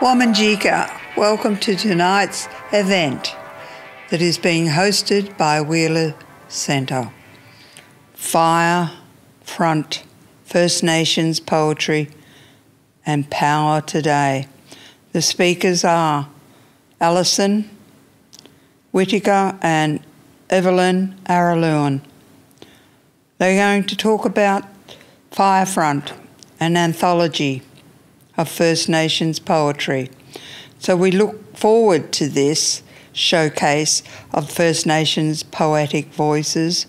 Wominjeka, welcome to tonight's event that is being hosted by Wheeler Centre. Fire, Front, First Nations Poetry and Power Today. The speakers are Alison Whittaker and Evelyn Araluen. They're going to talk about Firefront, an anthology of First Nations poetry. So we look forward to this showcase of First Nations poetic voices.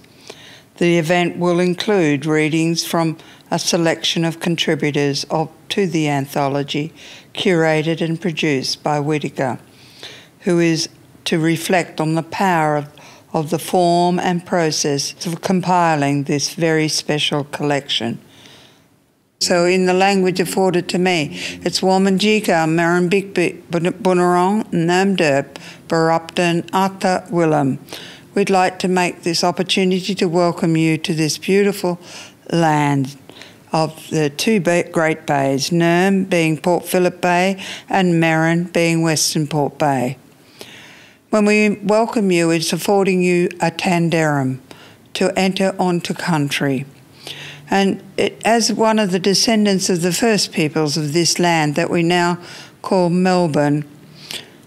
The event will include readings from a selection of contributors to the anthology, curated and produced by Whittaker, who is to reflect on the power of the form and process of compiling this very special collection. So in the language afforded to me, it's Wominjeka, Marambikbik, Bunurong, Namderp, Parbin-Ata Carolyn. We'd like to make this opportunity to welcome you to this beautiful land of the two Great Bays, Nurm being Port Phillip Bay and Merrin being Western Port Bay. When we welcome you, it's affording you a tanderum to enter onto country. And as one of the descendants of the first peoples of this land that we now call Melbourne,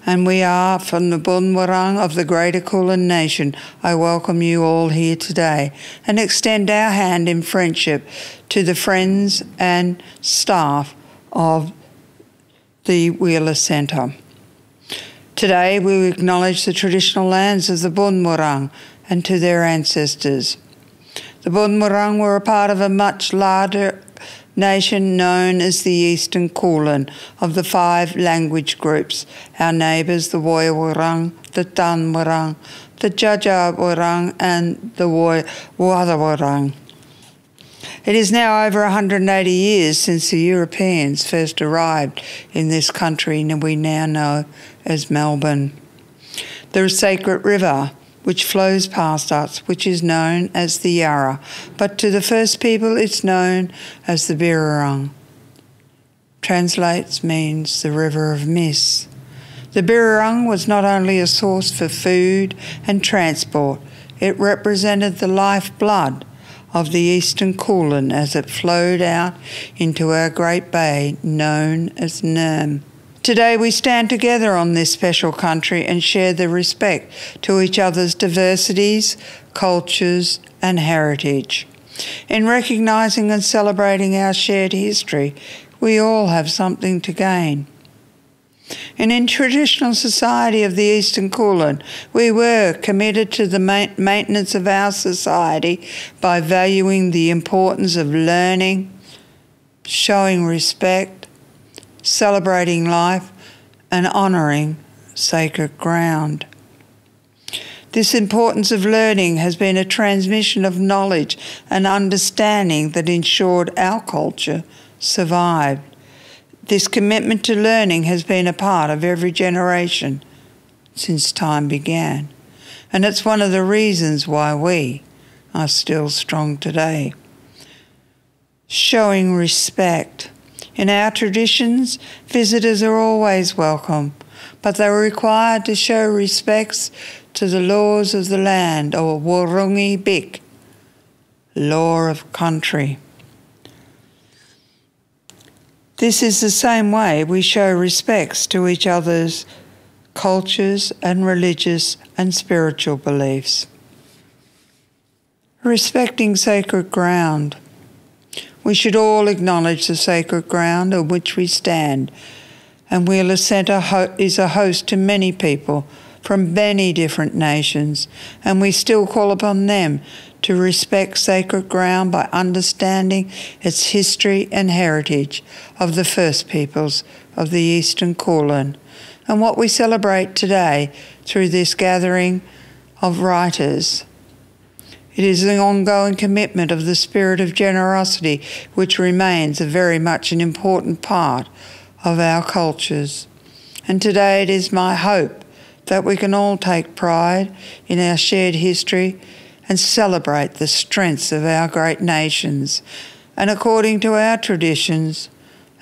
and we are from the Bunurong of the Greater Kulin Nation, I welcome you all here today and extend our hand in friendship to the friends and staff of the Wheeler Centre. Today we acknowledge the traditional lands of the Bunurong and to their ancestors. The Bunurong were a part of a much larger nation known as the Eastern Kulin of the 5 language groups, our neighbours, the Woiwurrung, the Tanwurrung, the Djadjawurrung and the Wadawurrung. It is now over 180 years since the Europeans first arrived in this country we now know as Melbourne. The sacred river which flows past us, which is known as the Yarra, but to the first people it's known as the Birrarung. Translates means the river of mist. The Birrarung was not only a source for food and transport, it represented the lifeblood of the Eastern Kulin as it flowed out into our great bay known as Nurm. Today we stand together on this special country and share the respect to each other's diversities, cultures and heritage. In recognising and celebrating our shared history, we all have something to gain. And in traditional society of the Eastern Kulin, we were committed to the maintenance of our society by valuing the importance of learning, showing respect, celebrating life and honouring sacred ground. This importance of learning has been a transmission of knowledge and understanding that ensured our culture survived. This commitment to learning has been a part of every generation since time began, and it's one of the reasons why we are still strong today. Showing respect. In our traditions, visitors are always welcome, but they are required to show respects to the laws of the land, or Wurrungi Bik, law of country. This is the same way we show respects to each other's cultures and religious and spiritual beliefs. Respecting sacred ground. We should all acknowledge the sacred ground on which we stand, and Wheeler Centre is a host to many people from many different nations, and we still call upon them to respect sacred ground by understanding its history and heritage of the first peoples of the Eastern Kulin, and what we celebrate today through this gathering of writers. It is the ongoing commitment of the spirit of generosity which remains very much an important part of our cultures. And today it is my hope that we can all take pride in our shared history and celebrate the strengths of our great nations, and according to our traditions,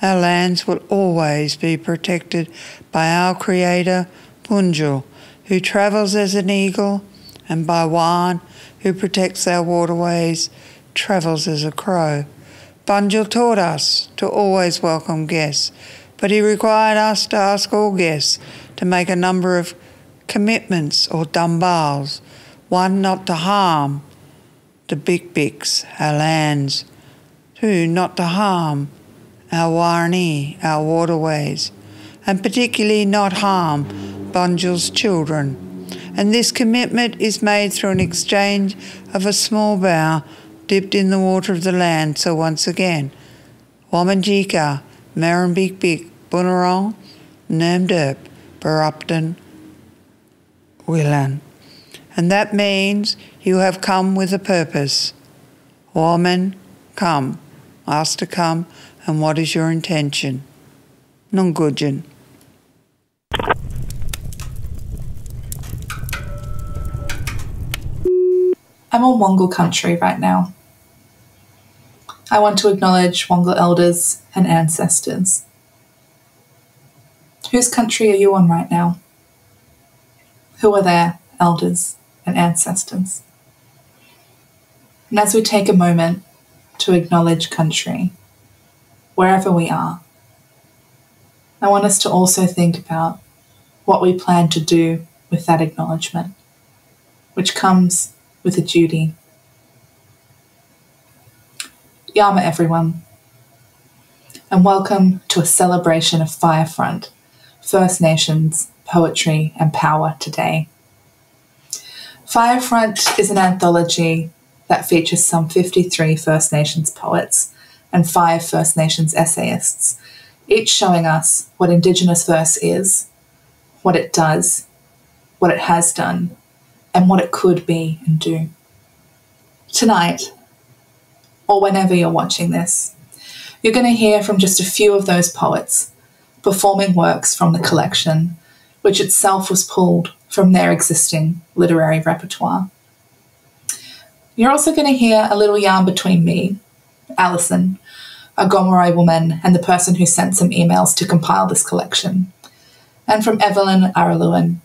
Our lands will always be protected by our Creator, Bunjil, who travels as an eagle, and by Wan, who protects our waterways, travels as a crow. Bunjil taught us to always welcome guests, but he required us to ask all guests to make a number of commitments or dumbals. One, not to harm the Big Bigs, our lands. Two, not to harm our Warni, our waterways, and particularly not harm Bunjil's children. And this commitment is made through an exchange of a small bow dipped in the water of the land. So once again, Wamanjika, Marin Big Big, Bunurong, Nermderp, Barupton, Willan. And that means you have come with a purpose. Woman, come. Ask to come, and what is your intention? Nungujin. I'm on Wongal country right now. I want to acknowledge Wongal elders and ancestors. Whose country are you on right now? Who are their elders and ancestors? And as we take a moment to acknowledge country, wherever we are, I want us to also think about what we plan to do with that acknowledgement, which comes with a duty. Yama everyone, and welcome to a celebration of Firefront, First Nations, poetry and power today. Firefront is an anthology that features some 53 First Nations poets and 5 First Nations essayists, each showing us what Indigenous verse is, what it does, what it has done, and what it could be and do. Tonight, or whenever you're watching this, you're going to hear from just a few of those poets performing works from the collection, which itself was pulled from their existing literary repertoire. You're also going to hear a little yarn between me, Alison, a Gomeroi woman and the person who sent some emails to compile this collection, and from Evelyn Araluen,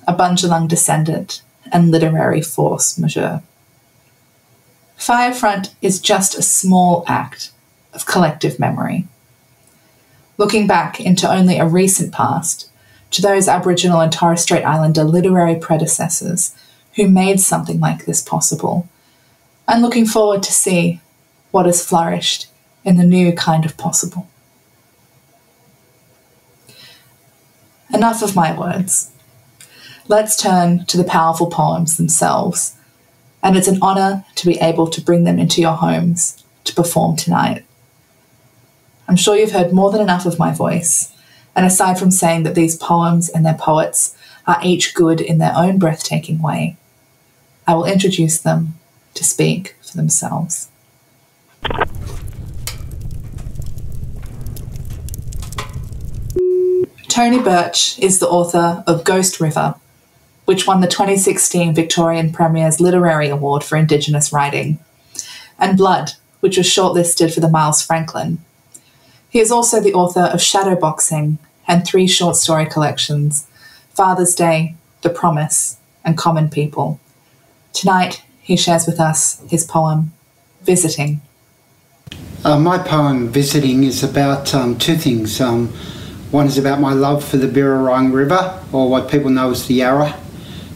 a Bundjalung descendant and literary force majeure. Firefront is just a small act of collective memory, looking back into only a recent past to those Aboriginal and Torres Strait Islander literary predecessors who made something like this possible, and looking forward to see what has flourished in the new kind of possible. Enough of my words. Let's turn to the powerful poems themselves, and it's an honour to be able to bring them into your homes to perform tonight. I'm sure you've heard more than enough of my voice, and aside from saying that these poems and their poets are each good in their own breathtaking way, I will introduce them to speak for themselves. Tony Birch is the author of Ghost River, which won the 2016 Victorian Premier's Literary Award for Indigenous Writing, and Blood, which was shortlisted for the Miles Franklin. He is also the author of Shadowboxing and 3 short story collections, Father's Day, The Promise, and Common People. Tonight, he shares with us his poem, Visiting. My poem, Visiting, is about 2 things. One is about my love for the Birrarung River, or what people know as the Yarra,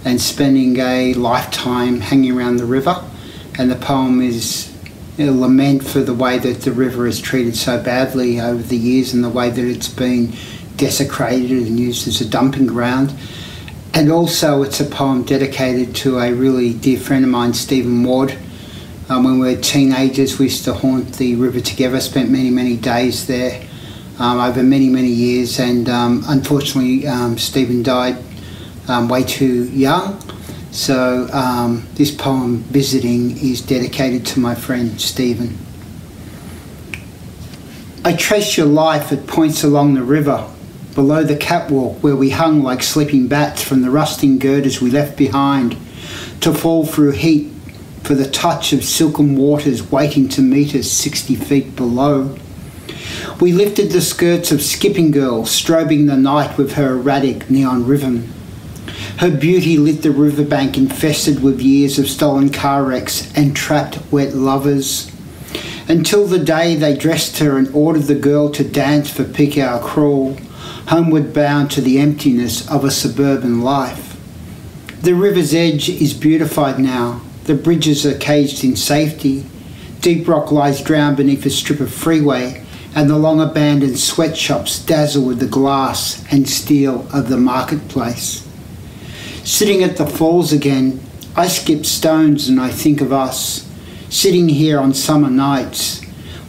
and spending a lifetime hanging around the river. And the poem is a lament for the way that the river is treated so badly over the years and the way that it's been desecrated and used as a dumping ground. And also it's a poem dedicated to a really dear friend of mine, Stephen Ward. When we were teenagers, we used to haunt the river together, spent many, many days there over many, many years, and unfortunately Stephen died way too young. So this poem, Visiting, is dedicated to my friend Stephen. I traced your life at points along the river, below the catwalk where we hung like sleeping bats from the rusting girders we left behind, to fall through heat for the touch of silken waters waiting to meet us 60 feet below. We lifted the skirts of Skipping Girl, strobing the night with her erratic neon rhythm. Her beauty lit the riverbank infested with years of stolen car wrecks and trapped wet lovers. Until the day they dressed her and ordered the girl to dance for pick-our crawl, homeward bound to the emptiness of a suburban life. The river's edge is beautified now. The bridges are caged in safety. Deep rock lies drowned beneath a strip of freeway, and the long-abandoned sweatshops dazzle with the glass and steel of the marketplace. Sitting at the falls again, I skip stones and I think of us. Sitting here on summer nights,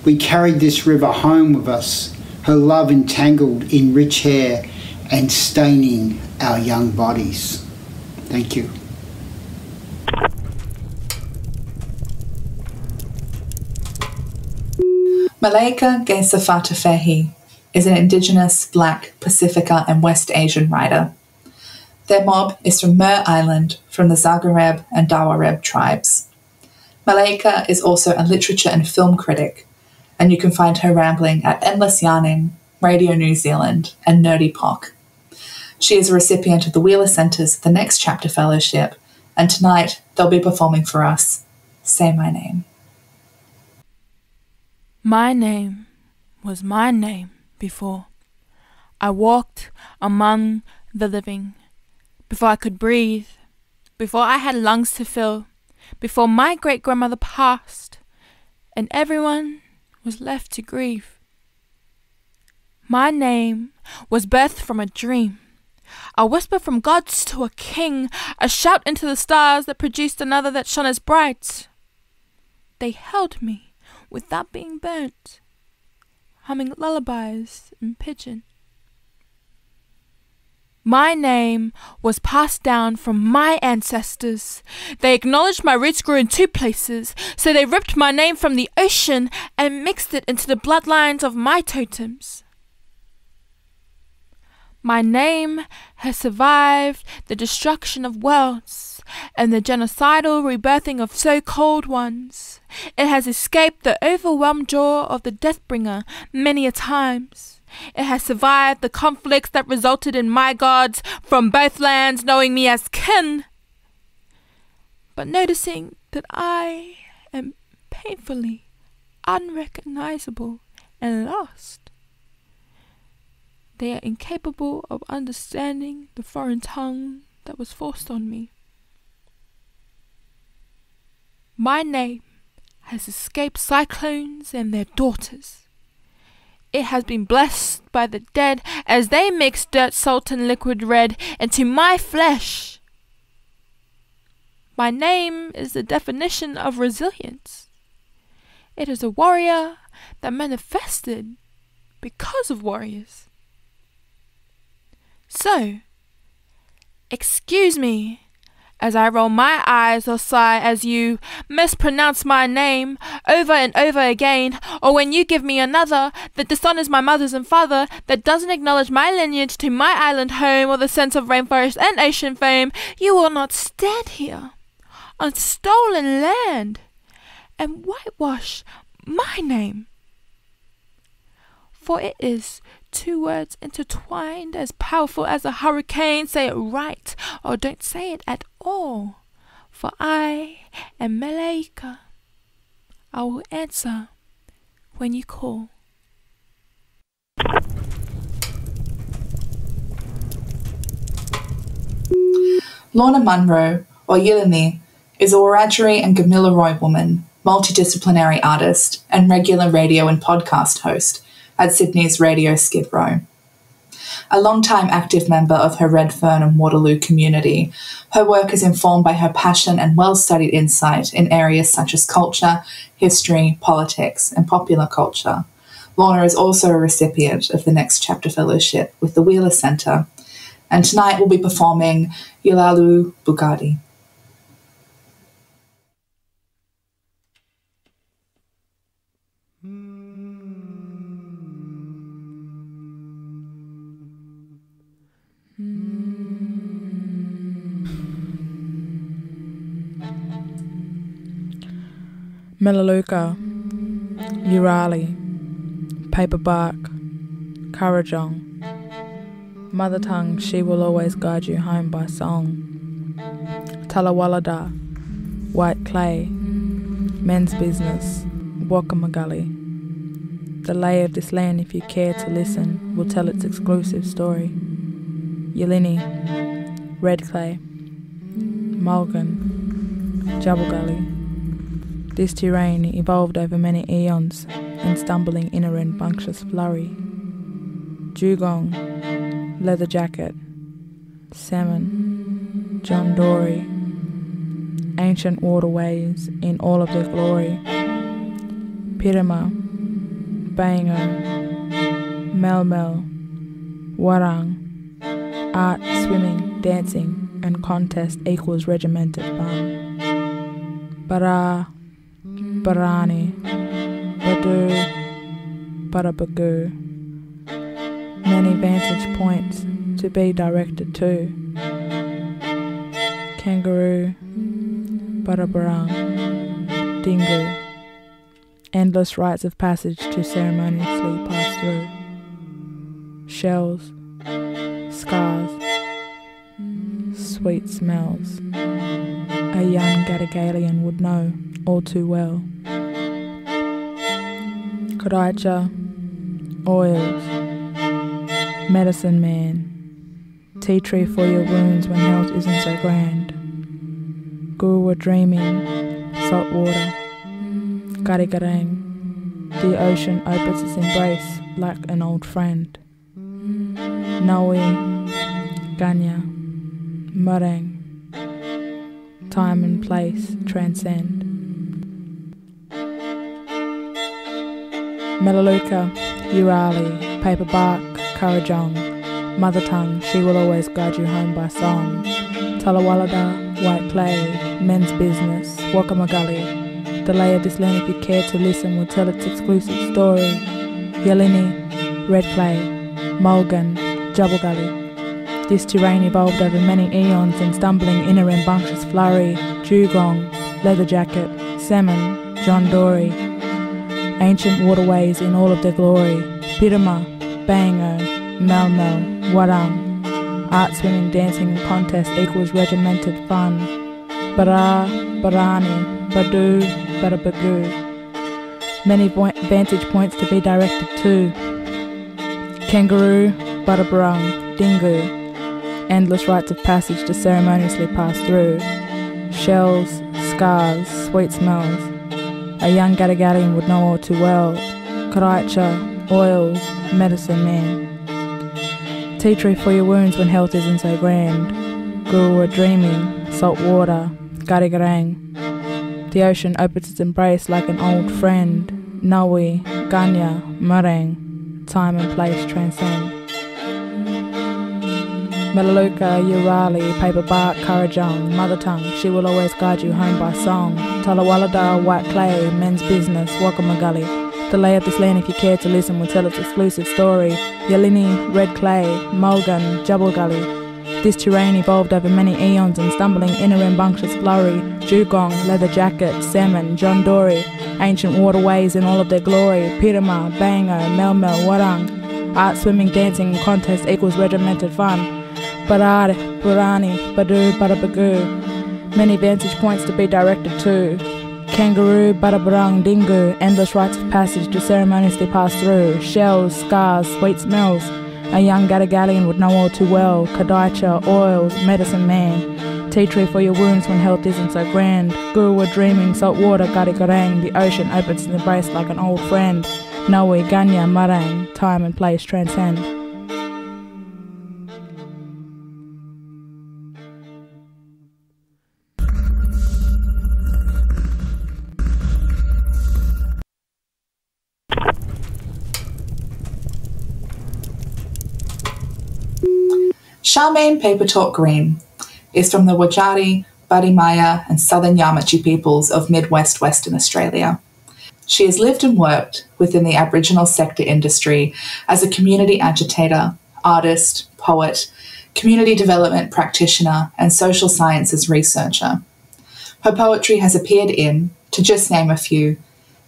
we carried this river home with us, her love entangled in rich hair and staining our young bodies. Thank you. Meleika Gesa-Fatafehi is an Indigenous, Black, Pacifica and West Asian writer. Their mob is from Mer Island, from the Zagareb and Dawareb tribes. Meleika is also a literature and film critic, and you can find her rambling at Endless Yarning, Radio New Zealand and Nerdy Pock. She is a recipient of the Wheeler Centre's The Next Chapter Fellowship, and tonight they'll be performing for us Say My Name. My name was my name before. I walked among the living, before I could breathe, before I had lungs to fill, before my great-grandmother passed, and everyone was left to grieve. My name was birthed from a dream, a whisper from gods to a king, a shout into the stars that produced another that shone as bright. They held me without being burnt, humming lullabies in pidgin. My name was passed down from my ancestors. They acknowledged my roots grew in two places, so they ripped my name from the ocean and mixed it into the bloodlines of my totems. My name has survived the destruction of worlds and the genocidal rebirthing of so-called ones. It has escaped the overwhelmed jaw of the Deathbringer many a times. It has survived the conflicts that resulted in my gods from both lands knowing me as kin, but noticing that I am painfully unrecognizable and lost. They are incapable of understanding the foreign tongue that was forced on me. My name has escaped cyclones and their daughters. It has been blessed by the dead as they mix dirt, salt and liquid red into my flesh. My name is the definition of resilience. It is a warrior that manifested because of warriors. So, excuse me as I roll my eyes or sigh as you mispronounce my name over and over again, or when you give me another that dishonors my mothers and father, that doesn't acknowledge my lineage to my island home or the sense of rainforest and ocean fame, you will not stand here on stolen land and whitewash my name. For it is two words intertwined, as powerful as a hurricane. Say it right, or don't say it at all. For I am Meleika. I will answer when you call. Lorna Munro, or Jeanine, is a Wiradjuri and Gomeroi woman, multidisciplinary artist, and regular radio and podcast host at Sydney's Radio Skid Row. A long-time active member of her Redfern and Waterloo community, her work is informed by her passion and well-studied insight in areas such as culture, history, politics, and popular culture. Lorna is also a recipient of the Next Chapter Fellowship with the Wheeler Centre, and tonight we'll be performing Yilalu Bugadi. Meleika, Urali, Paperbark, Currajong. Mother tongue, she will always guide you home by song. Talawalada, white clay, men's business, Wakamagali. The lay of this land, if you care to listen, will tell its exclusive story. Yelini, red clay, Mulgan, Jabulgully. This terrain evolved over many eons and stumbling in a rambunctious flurry. Dugong, leather jacket, salmon, John Dory, ancient waterways in all of their glory. Pirima, Baingo, Melmel, Warang, art, swimming, dancing, and contest equals regimented fun. Bara, Barani, Badu, Barabagu. Many vantage points to be directed to. Kangaroo, Barabarang, Dingo. Endless rites of passage to ceremoniously pass through. Shells, scars, sweet smells. A young Gadagalian would know all too well. Kodaicha, oils, medicine man, tea tree for your wounds when health isn't so grand. Guru dreaming, salt water, Garigarang, the ocean opens its embrace like an old friend. Naui, Ganya, Marang, time and place transcend. Meleika Gesa-Fatafehi, Paperbark, Currajong. Mother tongue, she will always guide you home by song. Talawalada, white clay, men's business, Wakamagali. The lay of this land, if you care to listen, will tell its exclusive story. Yelini, red clay, Mulgan, Jabulgully. This terrain evolved over many eons and stumbling in a rambunctious flurry. Dugong, leather jacket, salmon, John Dory. Ancient waterways in all of their glory. Pirima, Bango, Melmel, Warang. Art, swimming, dancing and contest equals regimented fun. Bara, Barani, Badu, Barabagu. Many vantage points to be directed to. Kangaroo, Barabarang, Dingo. Endless rites of passage to ceremoniously pass through. Shells, scars, sweet smells. A young Gadagalian would know all too well. Karaicha, oils, medicine man. Tea tree for your wounds when health isn't so grand. Guru dreaming, salt water, Garigarang. The ocean opens its embrace like an old friend. Naui, Ganya, Marang. Time and place transcend. Meleika Gesa-Fatafehi, Paperbark, Currajong. Mother tongue, she will always guide you home by song. Talawalada, white clay, men's business, Wakamagali. The lay of this land, if you care to listen, will tell its exclusive story. Yelini, red clay, Mulgan, Jabulgully. This terrain evolved over many eons and stumbling in a rambunctious flurry. Dugong, leather jacket, salmon, John Dory. Ancient waterways in all of their glory. Pirima, Bango, Melmel, Warang. Art, swimming, dancing and contest equals regimented fun. Barari, Burani, Badu, Barabagu. Many vantage points to be directed to. Kangaroo, Barabarang, Dingo. Endless rites of passage to ceremoniously pass through. Shells, scars, sweet smells. A young Gadagalian would know all too well. Kadaicha, oils, medicine man. Tea tree for your wounds when health isn't so grand. Guru dreaming, salt water, Garigarang. The ocean opens its embrace like an old friend. Naui, Ganya, Marang. Time and place transcend. Charmaine Papertalk Green is from the Wajari, Badimaya and Southern Yamatji peoples of Midwest Western Australia. She has lived and worked within the Aboriginal sector industry as a community agitator, artist, poet, community development practitioner and social sciences researcher. Her poetry has appeared in, to just name a few,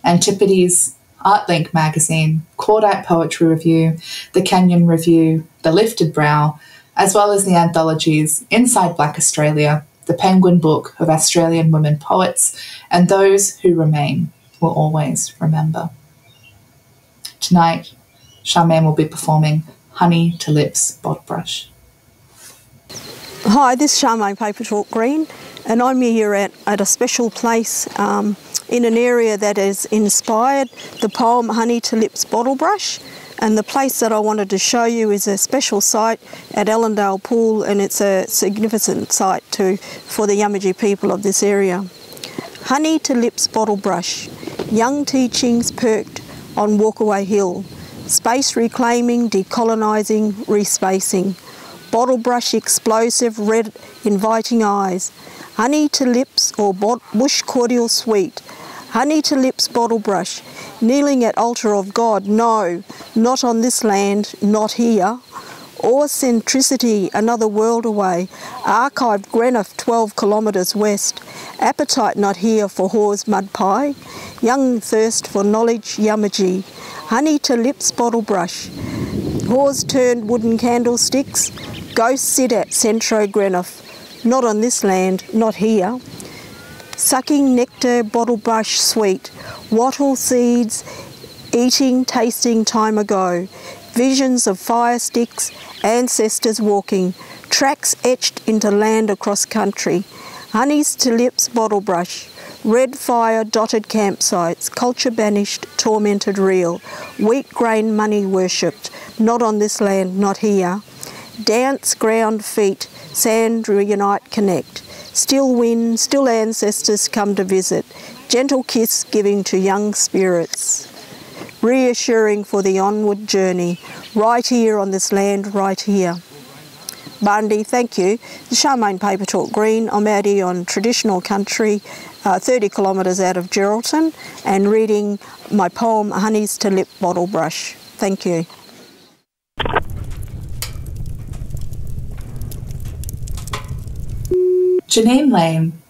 Antipodes, ArtLink magazine, Cordite Poetry Review, the Kenyon Review, the Lifted Brow, as well as the anthologies Inside Black Australia, the Penguin Book of Australian Women Poets, and Those Who Remain Will Always Remember. Tonight, Charmaine will be performing Honey to Lips Bottle Brush. Hi, this is Charmaine Papertalk Green, and I'm here at a special place in an area that has inspired the poem Honey to Lips Bottle Brush. And the place that I wanted to show you is a special site at Ellendale Pool, and it's a significant site for the Yamatji people of this area. Honey to Lips Bottle Brush, young teachings perked on Walkaway Hill, space reclaiming, decolonising, respacing, bottle brush explosive, red inviting eyes, honey to lips or bush cordial sweet, honey to lips bottle brush, kneeling at altar of God, no, not on this land, not here. Or centricity, another world away, archived Greenough 12 kilometres west, appetite not here for whore's mud pie, young thirst for knowledge Yamatji, honey to lips bottle brush, whores turned wooden candlesticks, ghosts sit at Centro Greenough, not on this land, not here. Sucking nectar, bottle brush sweet, wattle seeds, eating, tasting time ago, visions of fire sticks, ancestors walking, tracks etched into land across country, honeys to lips bottle brush, red fire dotted campsites, culture banished, tormented real, wheat grain money worshipped, not on this land, not here. Dance, ground, feet, sand reunite, connect. Still wind, still ancestors come to visit. Gentle kiss giving to young spirits. Reassuring for the onward journey. Right here on this land, right here. Bandi, thank you. Charmaine Papertalk Green. I'm out here on traditional country, 30 kilometres out of Geraldton, and reading my poem, Honeys to Lip Bottle Brush. Thank you. Jeanine Leane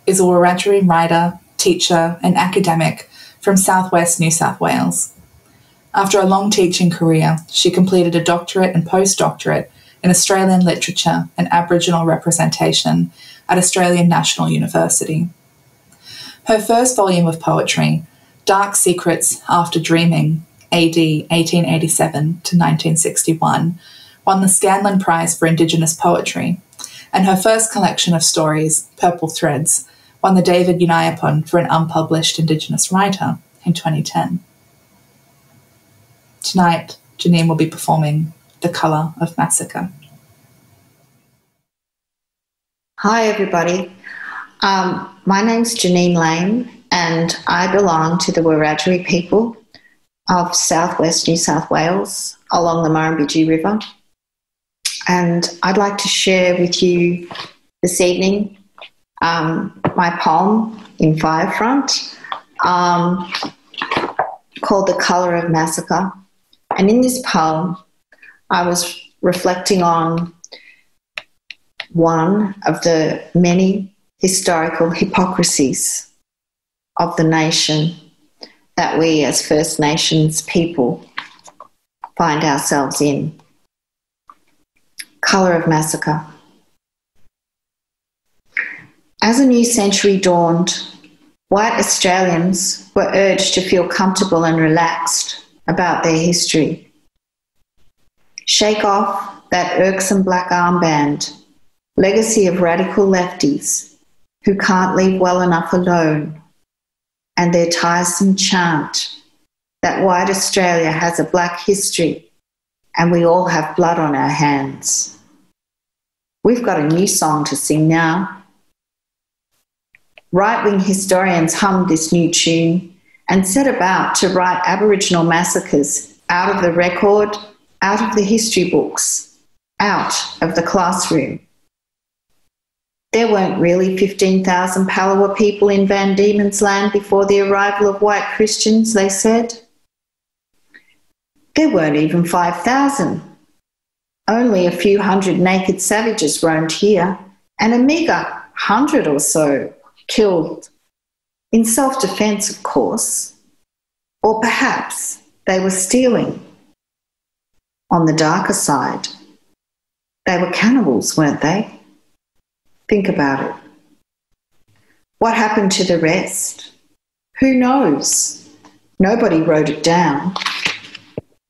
is a Wiradjuri writer, teacher and academic from southwest New South Wales. After a long teaching career, she completed a doctorate and postdoctorate in Australian literature and Aboriginal representation at Australian National University. Her first volume of poetry, Dark Secrets After Dreaming, AD 1887 to 1961, won the Scanlon Prize for Indigenous Poetry, and her first collection of stories, Purple Threads, won the David Unaipon for an unpublished Indigenous writer in 2010. Tonight, Jeanine will be performing The Colour of Massacre. Hi, everybody. My name's Jeanine Leane, and I belong to the Wiradjuri people of southwest New South Wales along the Murrumbidgee River. And I'd like to share with you this evening my poem in Firefront called The Colour of Massacre. And in this poem, I was reflecting on one of the many historical hypocrisies of the nation that we as First Nations people find ourselves in. Colour of Massacre. As a new century dawned, white Australians were urged to feel comfortable and relaxed about their history. Shake off that irksome black armband, legacy of radical lefties who can't leave well enough alone, and their tiresome chant that white Australia has a black history and we all have blood on our hands. We've got a new song to sing now. Right-wing historians hummed this new tune and set about to write Aboriginal massacres out of the record, out of the history books, out of the classroom. There weren't really 15,000 Palawa people in Van Diemen's Land before the arrival of white Christians, they said. There weren't even 5,000. Only a few hundred naked savages roamed here, and a meagre 100 or so killed. In self-defence, of course. Or perhaps they were stealing. On the darker side, they were cannibals, weren't they? Think about it. What happened to the rest? Who knows? Nobody wrote it down.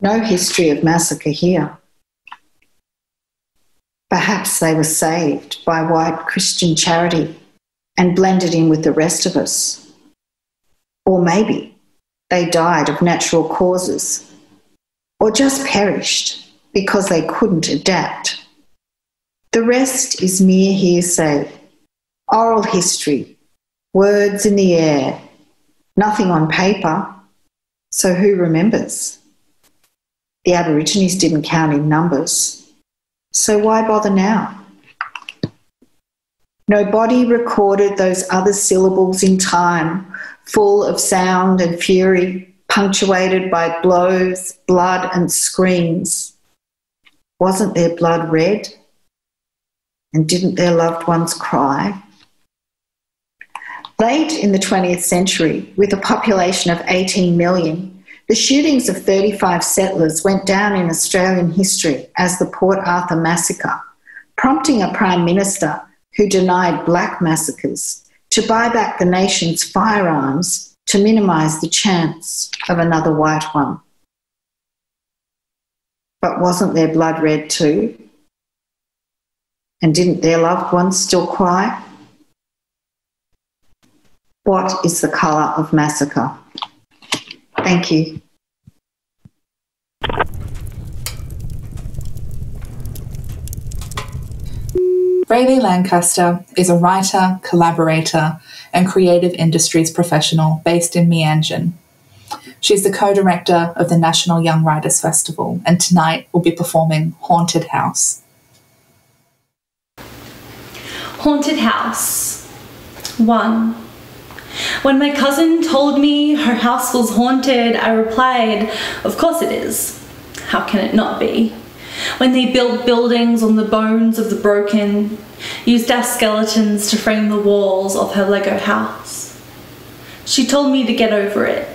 No history of massacre here. Perhaps they were saved by white Christian charity and blended in with the rest of us. Or maybe they died of natural causes, or just perished because they couldn't adapt. The rest is mere hearsay, oral history, words in the air, nothing on paper, so who remembers? The Aborigines didn't count in numbers, so why bother now? Nobody recorded those other syllables in time, full of sound and fury, punctuated by blows, blood and screams. Wasn't their blood red? And didn't their loved ones cry? Late in the 20th century, with a population of 18 million, the shootings of 35 settlers went down in Australian history as the Port Arthur Massacre, prompting a Prime Minister who denied black massacres to buy back the nation's firearms to minimise the chance of another white one. But wasn't their blood red too? And didn't their loved ones still cry? What is the colour of massacre? Thank you. Raelee Lancaster is a writer, collaborator, and creative industries professional based in Meanjin. She's the co-director of the National Young Writers Festival and tonight will be performing Haunted House. Haunted House. 1. When my cousin told me her house was haunted, I replied, "Of course it is. How can it not be? When they built buildings on the bones of the broken, used our skeletons to frame the walls of her Lego house." She told me to get over it,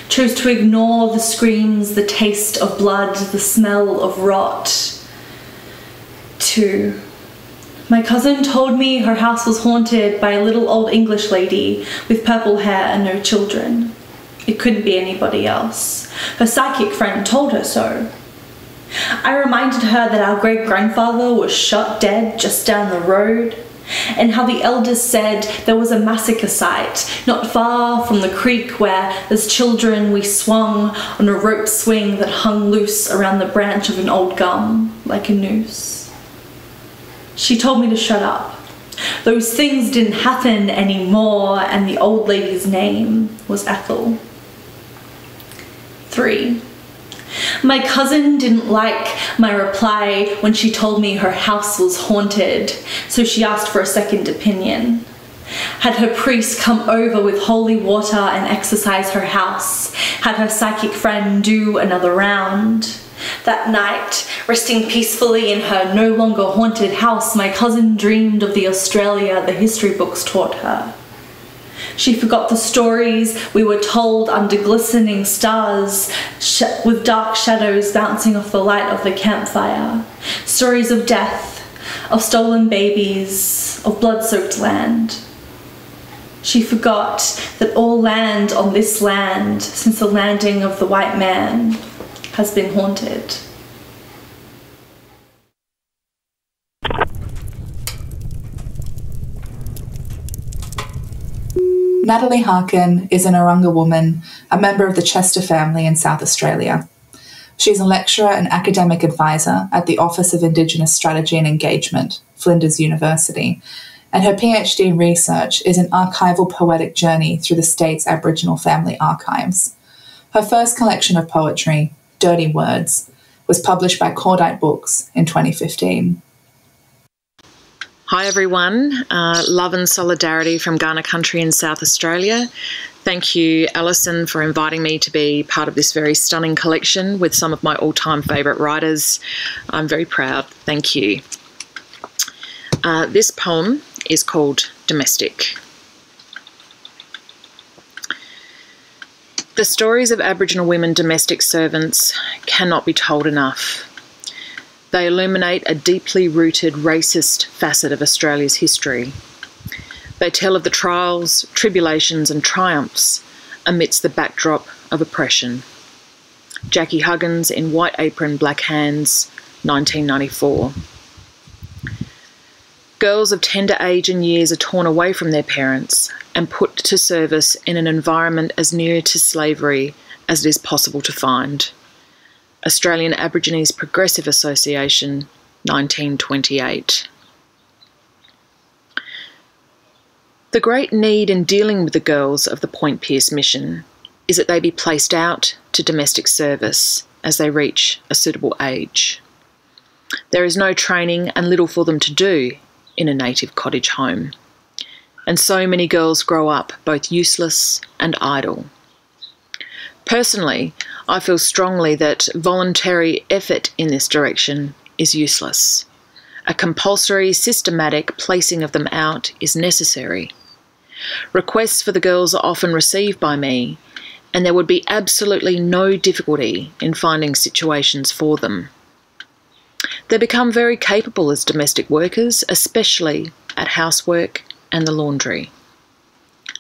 chose to ignore the screams, the taste of blood, the smell of rot. 2. My cousin told me her house was haunted by a little old English lady with purple hair and no children. It couldn't be anybody else. Her psychic friend told her so. I reminded her that our great-grandfather was shot dead just down the road, and how the elders said there was a massacre site not far from the creek where, as children, we swung on a rope swing that hung loose around the branch of an old gum like a noose. She told me to shut up. Those things didn't happen anymore, and the old lady's name was Ethel. 3. My cousin didn't like my reply when she told me her house was haunted, so she asked for a second opinion. Had her priest come over with holy water and exorcise her house? Had her psychic friend do another round? That night, resting peacefully in her no longer haunted house, my cousin dreamed of the Australia the history books taught her. She forgot the stories we were told under glistening stars, with dark shadows bouncing off the light of the campfire. Stories of death, of stolen babies, of blood-soaked land. She forgot that all land on this land, since the landing of the white man, has been haunted. Natalie Harkin is an Arunga woman, a member of the Chester family in South Australia. She's a lecturer and academic advisor at the Office of Indigenous Strategy and Engagement, Flinders University, and her PhD research is an archival poetic journey through the state's Aboriginal family archives. Her first collection of poetry, Dirty Words, was published by Cordite Books in 2015. Hi everyone, love and solidarity from Kaurna country in South Australia. Thank you, Alison, for inviting me to be part of this very stunning collection with some of my all-time favourite writers. I'm very proud, thank you. This poem is called Domestic. The stories of Aboriginal women domestic servants cannot be told enough. They illuminate a deeply rooted racist facet of Australia's history. They tell of the trials, tribulations and triumphs amidst the backdrop of oppression. Jackie Huggins in White Apron, Black Hands, 1994. Girls of tender age and years are torn away from their parents and put to service in an environment as near to slavery as it is possible to find. Australian Aborigines Progressive Association, 1928. The great need in dealing with the girls of the Point Pearce mission is that they be placed out to domestic service as they reach a suitable age. There is no training and little for them to do in a native cottage home, and so many girls grow up both useless and idle. Personally, I feel strongly that voluntary effort in this direction is useless. A compulsory, systematic placing of them out is necessary. Requests for the girls are often received by me, and there would be absolutely no difficulty in finding situations for them. They become very capable as domestic workers, especially at housework and the laundry.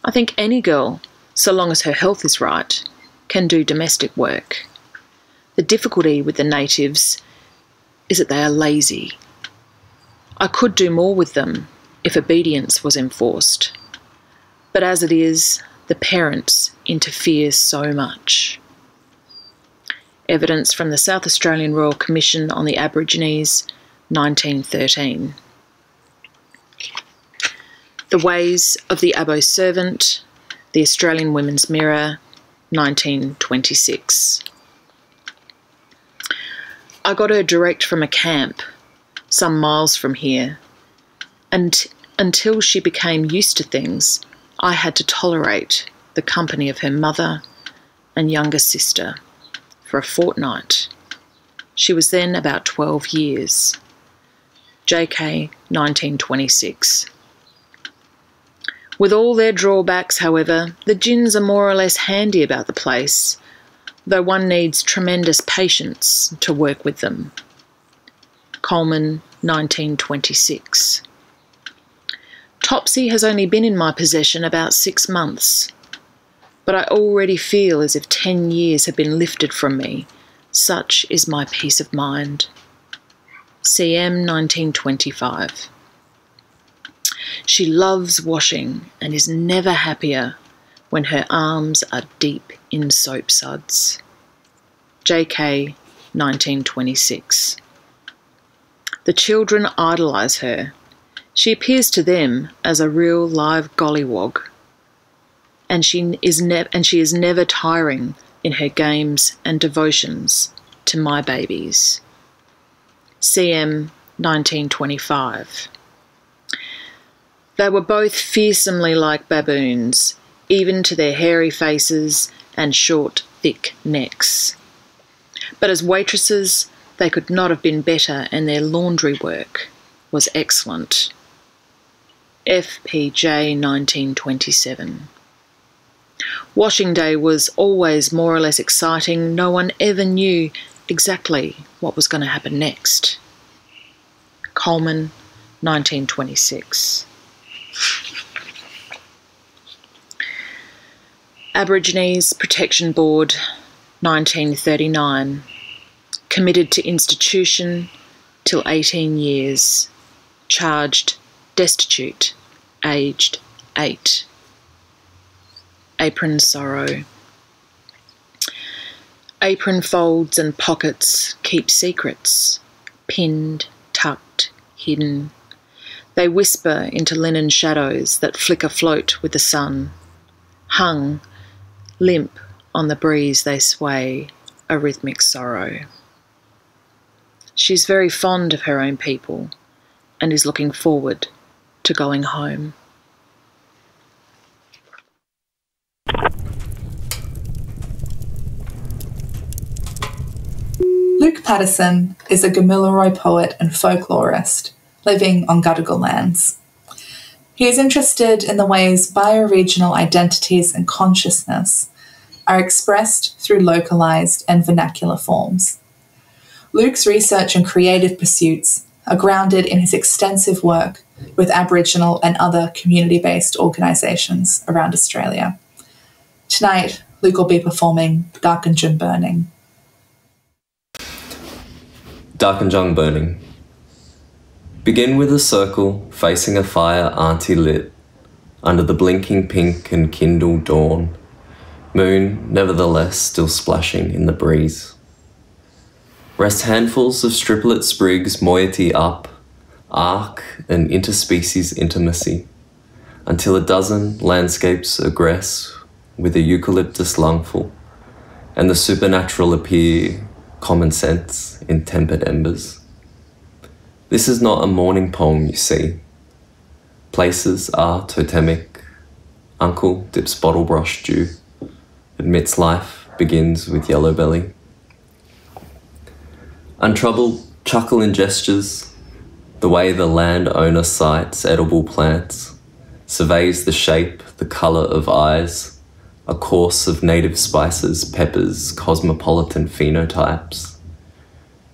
I think any girl, so long as her health is right, can do domestic work. The difficulty with the natives is that they are lazy. I could do more with them if obedience was enforced. But as it is, the parents interfere so much. Evidence from the South Australian Royal Commission on the Aborigines, 1913. The Ways of the Abo Servant, the Australian Women's Mirror, 1926. I got her direct from a camp, some miles from here, and until she became used to things, I had to tolerate the company of her mother and younger sister for a fortnight. She was then about 12 years. JK, 1926. With all their drawbacks, however, the gins are more or less handy about the place, though one needs tremendous patience to work with them. Coleman, 1926. Topsy has only been in my possession about 6 months, but I already feel as if 10 years have been lifted from me. Such is my peace of mind. CM, 1925. She loves washing and is never happier when her arms are deep in soap suds. JK, 1926. The children idolise her. She appears to them as a real live gollywog, and she is never tiring in her games and devotions to my babies. CM, 1925. They were both fearsomely like baboons, even to their hairy faces and short, thick necks. But as waitresses, they could not have been better, and their laundry work was excellent. FPJ, 1927. Washing day was always more or less exciting. No one ever knew exactly what was going to happen next. Coleman, 1926. Aborigines Protection Board, 1939. Committed to institution till 18 years. Charged destitute, aged 8. Apron sorrow. Apron folds and pockets keep secrets, pinned, tucked, hidden. They whisper into linen shadows that flicker float with the sun. Hung, limp on the breeze they sway, a rhythmic sorrow. She's very fond of her own people and is looking forward to going home. Luke Patterson is a Gomeroi poet and folklorist living on Gadigal lands. He is interested in the ways bioregional identities and consciousness are expressed through localised and vernacular forms. Luke's research and creative pursuits are grounded in his extensive work with Aboriginal and other community-based organisations around Australia. Tonight, Luke will be performing Darkinjung Burning. Darkinjung Burning. Begin with a circle facing a fire auntie lit, under the blinking pink and kindled dawn, moon nevertheless still splashing in the breeze. Rest handfuls of striplet sprigs moiety up, arc and interspecies intimacy, until a dozen landscapes aggress with a eucalyptus lungful, and the supernatural appear common sense in tempered embers. This is not a morning poem, you see. Places are totemic. Uncle dips bottle brush dew, admits life begins with yellow belly. Untroubled, chuckle in gestures, the way the landowner sights edible plants, surveys the shape, the colour of eyes, a course of native spices, peppers, cosmopolitan phenotypes.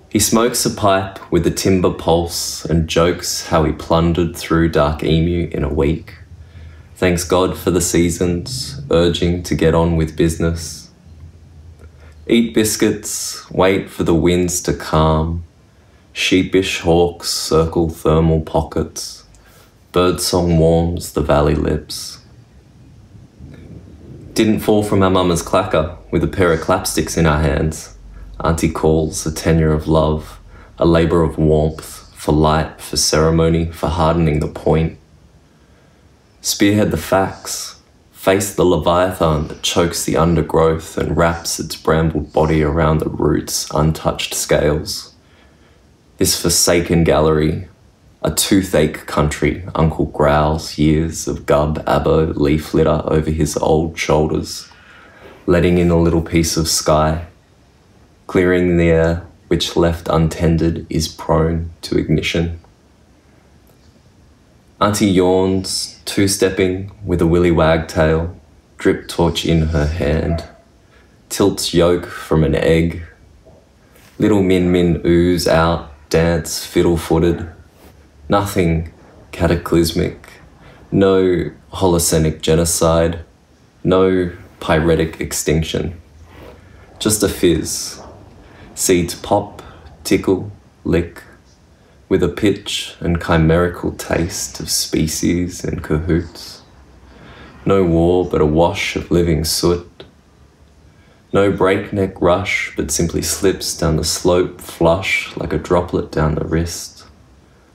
He smokes a pipe with a timber pulse and jokes how he plundered through Dark Emu in a week. Thanks God for the seasons, urging to get on with business. Eat biscuits, wait for the winds to calm. Sheepish hawks circle thermal pockets. Birdsong warms the valley lips. Didn't fall from our mama's clacker with a pair of clapsticks in our hands. Auntie calls a tenure of love, a labour of warmth, for light, for ceremony, for hardening the point. Spearhead the facts, face the leviathan that chokes the undergrowth and wraps its brambled body around the roots' untouched scales. This forsaken gallery, a toothache country, Uncle growls years of gub abo leaf litter over his old shoulders, letting in a little piece of sky, clearing the air which left untended is prone to ignition. Auntie yawns, two-stepping with a willy wagtail, drip torch in her hand, tilts yolk from an egg. Little min ooze out, dance fiddle-footed. Nothing cataclysmic, no Holocenic genocide, no pyretic extinction. Just a fizz. Seeds pop, tickle, lick, with a pitch and chimerical taste of species in cahoots. No war but a wash of living soot. No breakneck rush but simply slips down the slope flush like a droplet down the wrist.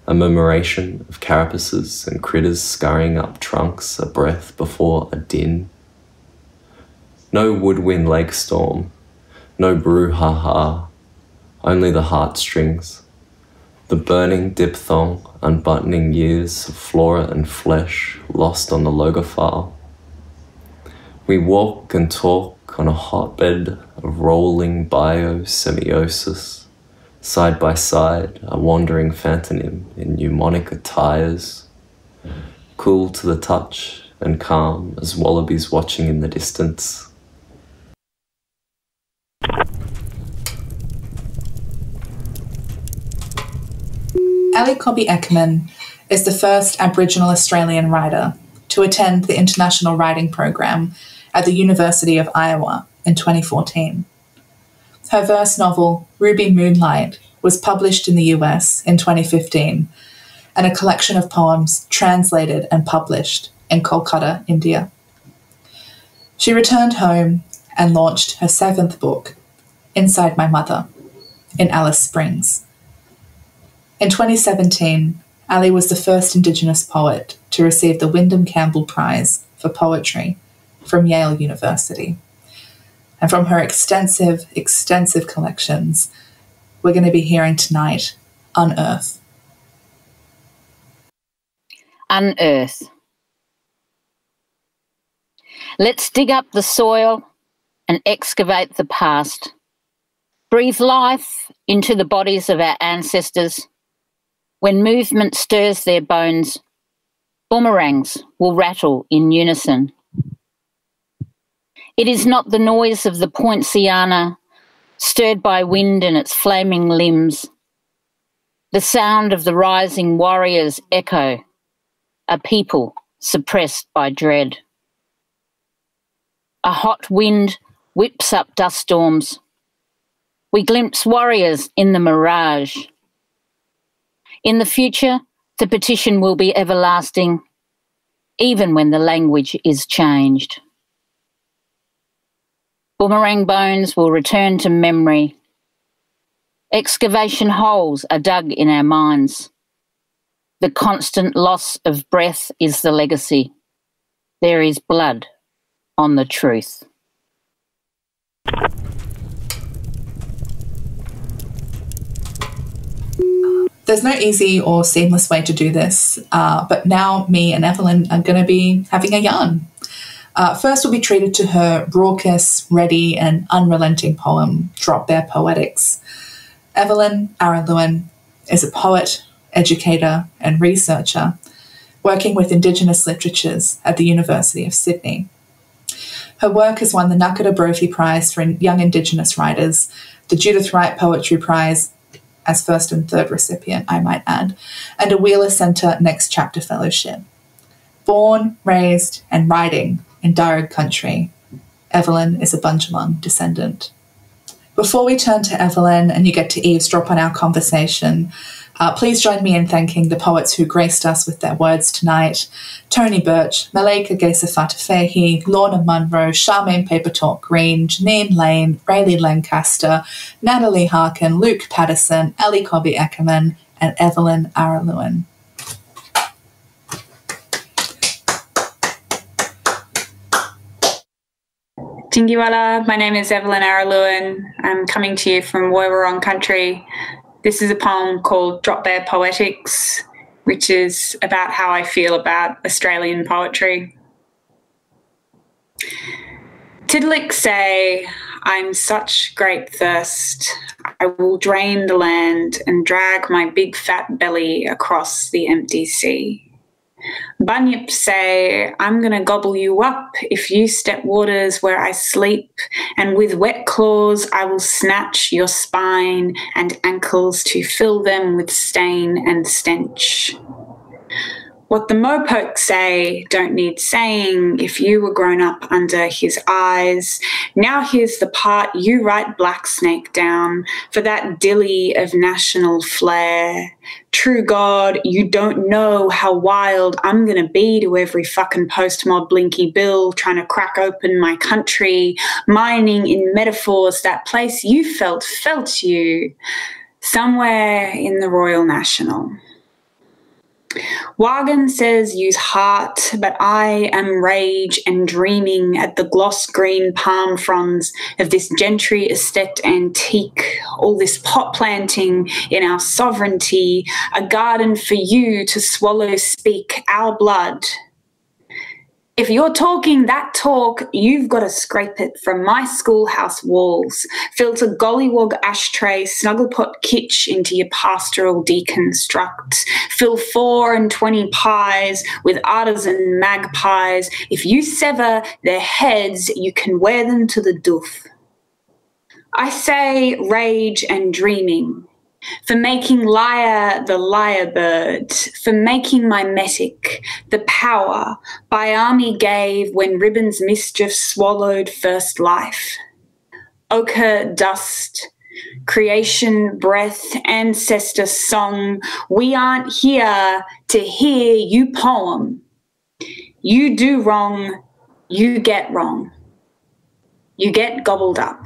A murmuration of carapaces and critters scurrying up trunks a breath before a din. No woodwind lake storm, no brouhaha, only the heartstrings, the burning diphthong unbuttoning years of flora and flesh lost on the logophile. We walk and talk on a hotbed of rolling biosemiosis. Side by side, a wandering phantonym in mnemonic attires, cool to the touch and calm as wallabies watching in the distance. Cobby Eckermann is the first Aboriginal Australian writer to attend the International Writing Program at the University of Iowa in 2014. Her verse novel, Ruby Moonlight, was published in the US in 2015, and a collection of poems translated and published in Kolkata, India. She returned home and launched her 7th book, Inside My Mother, in Alice Springs. In 2017, Ali was the first Indigenous poet to receive the Wyndham Campbell Prize for Poetry from Yale University. And from her extensive collections, we're going to be hearing tonight, Unearth. Unearth. Let's dig up the soil and excavate the past. Breathe life into the bodies of our ancestors. When movement stirs their bones, boomerangs will rattle in unison. It is not the noise of the poinciana, stirred by wind and its flaming limbs. The sound of the rising warriors echo, a people suppressed by dread. A hot wind whips up dust storms. We glimpse warriors in the mirage. In the future, the petition will be everlasting, even when the language is changed. Boomerang bones will return to memory. Excavation holes are dug in our minds. The constant loss of breath is the legacy. There is blood on the truth. There's no easy or seamless way to do this, but now me and Evelyn are going to be having a yarn. First, we'll be treated to her raucous, ready and unrelenting poem, Drop Their Poetics. Evelyn Araluen is a poet, educator and researcher working with Indigenous literatures at the University of Sydney. Her work has won the Nakata Brophy Prize for Young Indigenous Writers, the Judith Wright Poetry Prize as first and third recipient, I might add, and a Wheeler Centre Next Chapter Fellowship. Born, raised and writing in Darug country, Evelyn is a Bundjalung descendant. Before we turn to Evelyn and you get to eavesdrop on our conversation, please join me in thanking the poets who graced us with their words tonight: Tony Birch, Meleika Gesa-Fatafehi, Lorna Munro, Charmaine Papertalk Green, Jeanine Leane, Raelee Lancaster, Natalie Harkin, Luke Patterson, Cobby Eckermann, and Evelyn Araluen. Tingiwala, my name is Evelyn Araluen. I'm coming to you from Woiwurrung country. This is a poem called Drop Their Poetics, which is about how I feel about Australian poetry. Tiddalik say, I'm such great thirst, I will drain the land and drag my big fat belly across the empty sea. Bunyip say, I'm going to gobble you up if you step waters where I sleep, and with wet claws I will snatch your spine and ankles to fill them with stain and stench. What the Mopoke say don't need saying if you were grown up under his eyes. Now here's the part you write Black Snake down for that dilly of national flair. True God, you don't know how wild I'm going to be to every fucking post-mob blinky bill trying to crack open my country, mining in metaphors that place you felt you, somewhere in the Royal National. Wagon says use heart, but I am rage and dreaming at the gloss green palm fronds of this gentry estate antique, all this pot planting in our sovereignty, a garden for you to swallow speak our blood. If you're talking that talk, you've got to scrape it from my schoolhouse walls, filter gollywog ashtray, snugglepot kitsch into your pastoral deconstruct, fill 4 and 20 pies with artisan magpies. If you sever their heads, you can wear them to the doof. I say rage and dreaming, for making lyre the lyre bird, for making my metic the power Biami gave when ribbon's mischief swallowed first life. Ochre dust, creation breath, ancestor song, we aren't here to hear you poem. You do wrong, you get wrong. You get gobbled up.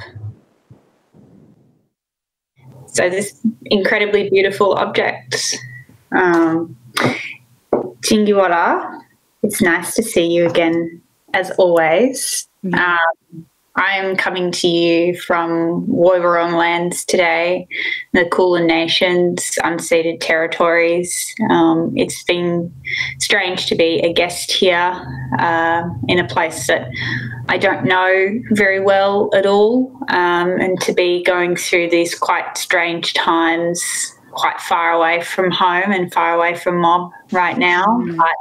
So this incredibly beautiful object. Tingiwara, it's nice to see you again, as always. I'm coming to you from Woiwurrung lands today, the Kulin Nations, unceded territories. It's been strange to be a guest here in a place that I don't know very well at all, and to be going through these quite strange times, quite far away from home and far away from mob right now. But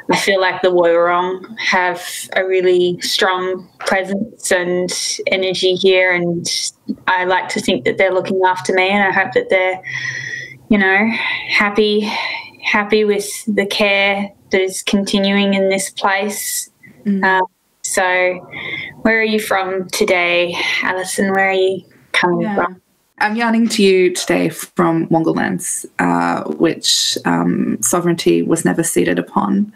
I feel like the Woiwurrung have a really strong presence and energy here, and I like to think that they're looking after me, and I hope that they're, you know, happy with the care that is continuing in this place. So where are you from today, Alison? Where are you coming from? I'm yarning to you today from Wangal lands, which sovereignty was never ceded upon.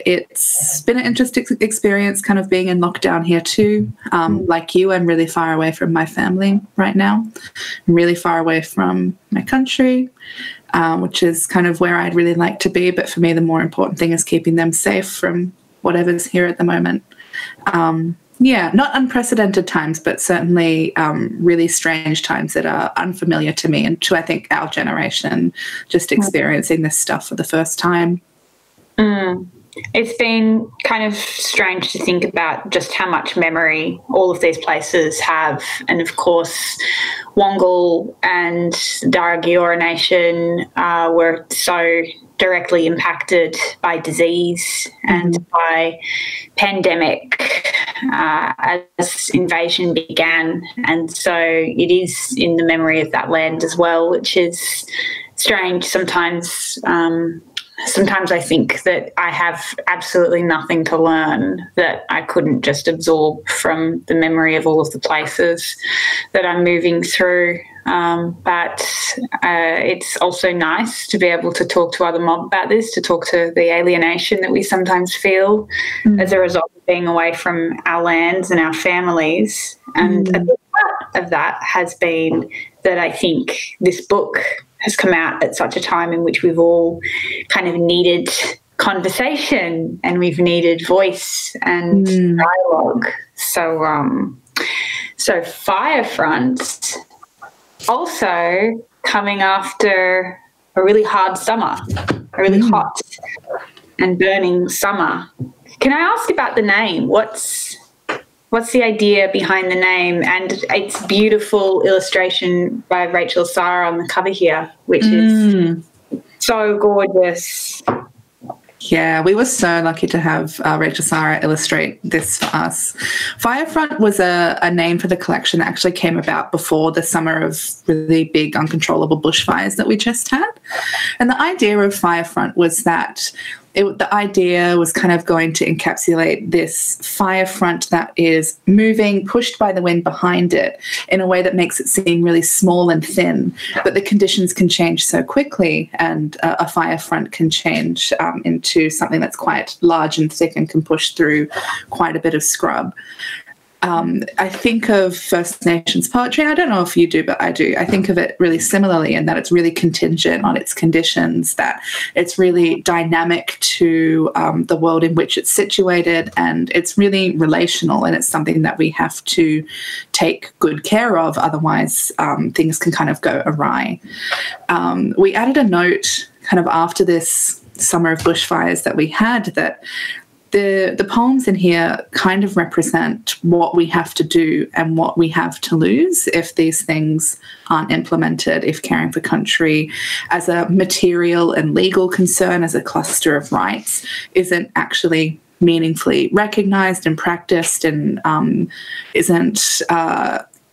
It's been an interesting experience kind of being in lockdown here too. Like you, I'm really far away from my family right now. I'm really far away from my country, which is kind of where I'd really like to be. But for me, the more important thing is keeping them safe from whatever's here at the moment. Not unprecedented times, but certainly really strange times that are unfamiliar to me and to, I think, our generation, just experiencing this stuff for the first time. It's been kind of strange to think about just how much memory all of these places have. And, of course, Wangal and Darug Nation were so directly impacted by disease and by pandemic as invasion began. And so it is in the memory of that land as well, which is strange sometimes. Sometimes I think that I have absolutely nothing to learn that I couldn't just absorb from the memory of all of the places that I'm moving through. But it's also nice to be able to talk to other mob about this, to talk to the alienation that we sometimes feel as a result of being away from our lands and our families. And a big part of that has been that I think this book has come out at such a time in which we've all kind of needed conversation and we've needed voice and dialogue. So Firefront also coming after a really hard summer, a really hot and burning summer. Can I ask about the name? What's the idea behind the name? And it's beautiful illustration by Rachel Sarah on the cover here, which is so gorgeous. Yeah, we were so lucky to have Rachel Sarah illustrate this for us. Firefront was a name for the collection that actually came about before the summer of really big uncontrollable bushfires that we just had. And the idea of Firefront was that the idea was kind of going to encapsulate this fire front that is moving, pushed by the wind behind it in a way that makes it seem really small and thin. But the conditions can change so quickly, and a fire front can change into something that's quite large and thick and can push through quite a bit of scrub. I think of First Nations poetry, and I don't know if you do, but I do. I think of it really similarly in that it's really contingent on its conditions, that it's really dynamic to the world in which it's situated, and it's really relational, and it's something that we have to take good care of, otherwise things can kind of go awry. We added a note kind of after this summer of bushfires that we had that the poems in here kind of represent what we have to do and what we have to lose if these things aren't implemented, if caring for country as a material and legal concern, as a cluster of rights, isn't actually meaningfully recognised and practiced and isn't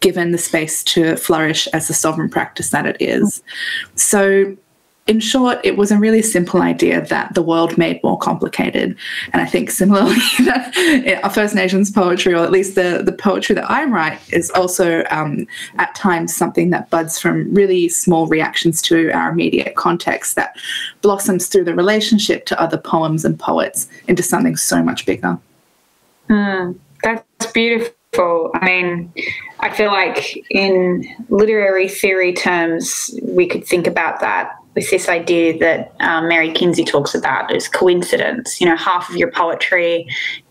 given the space to flourish as a sovereign practice that it is. So in short, it was a really simple idea that the world made more complicated. And I think similarly that First Nations poetry, or at least the poetry that I write, is also at times something that buds from really small reactions to our immediate context that blossoms through the relationship to other poems and poets into something so much bigger. That's beautiful. I mean, I feel like in literary theory terms, we could think about that with this idea that Mary Kinsey talks about as coincidence. You know, half of your poetry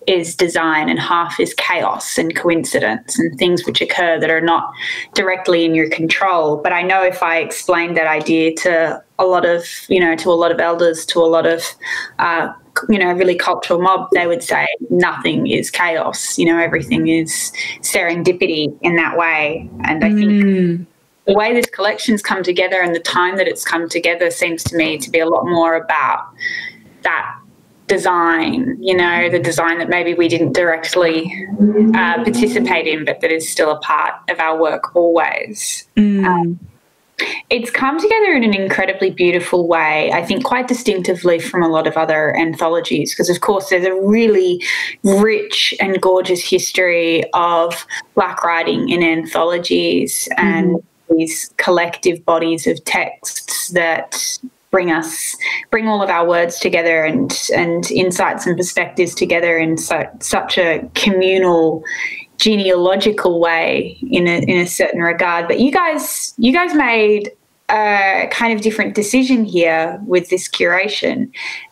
is design and half is chaos and coincidence and things which occur that are not directly in your control. But I know if I explained that idea to a lot of, to a lot of elders, to a lot of, really cultural mob, they would say nothing is chaos. Everything is serendipity in that way. And I think the way this collection's come together and the time that it's come together seems to me to be a lot more about that design, you know, the design that maybe we didn't directly participate in, but that is still a part of our work always. It's come together in an incredibly beautiful way, I think quite distinctively from a lot of other anthologies, because of course there's a really rich and gorgeous history of Black writing in anthologies and these collective bodies of texts that bring all of our words together and insights and perspectives together in such a communal, genealogical way in a certain regard. But you guys made a kind of different decision here with this curation,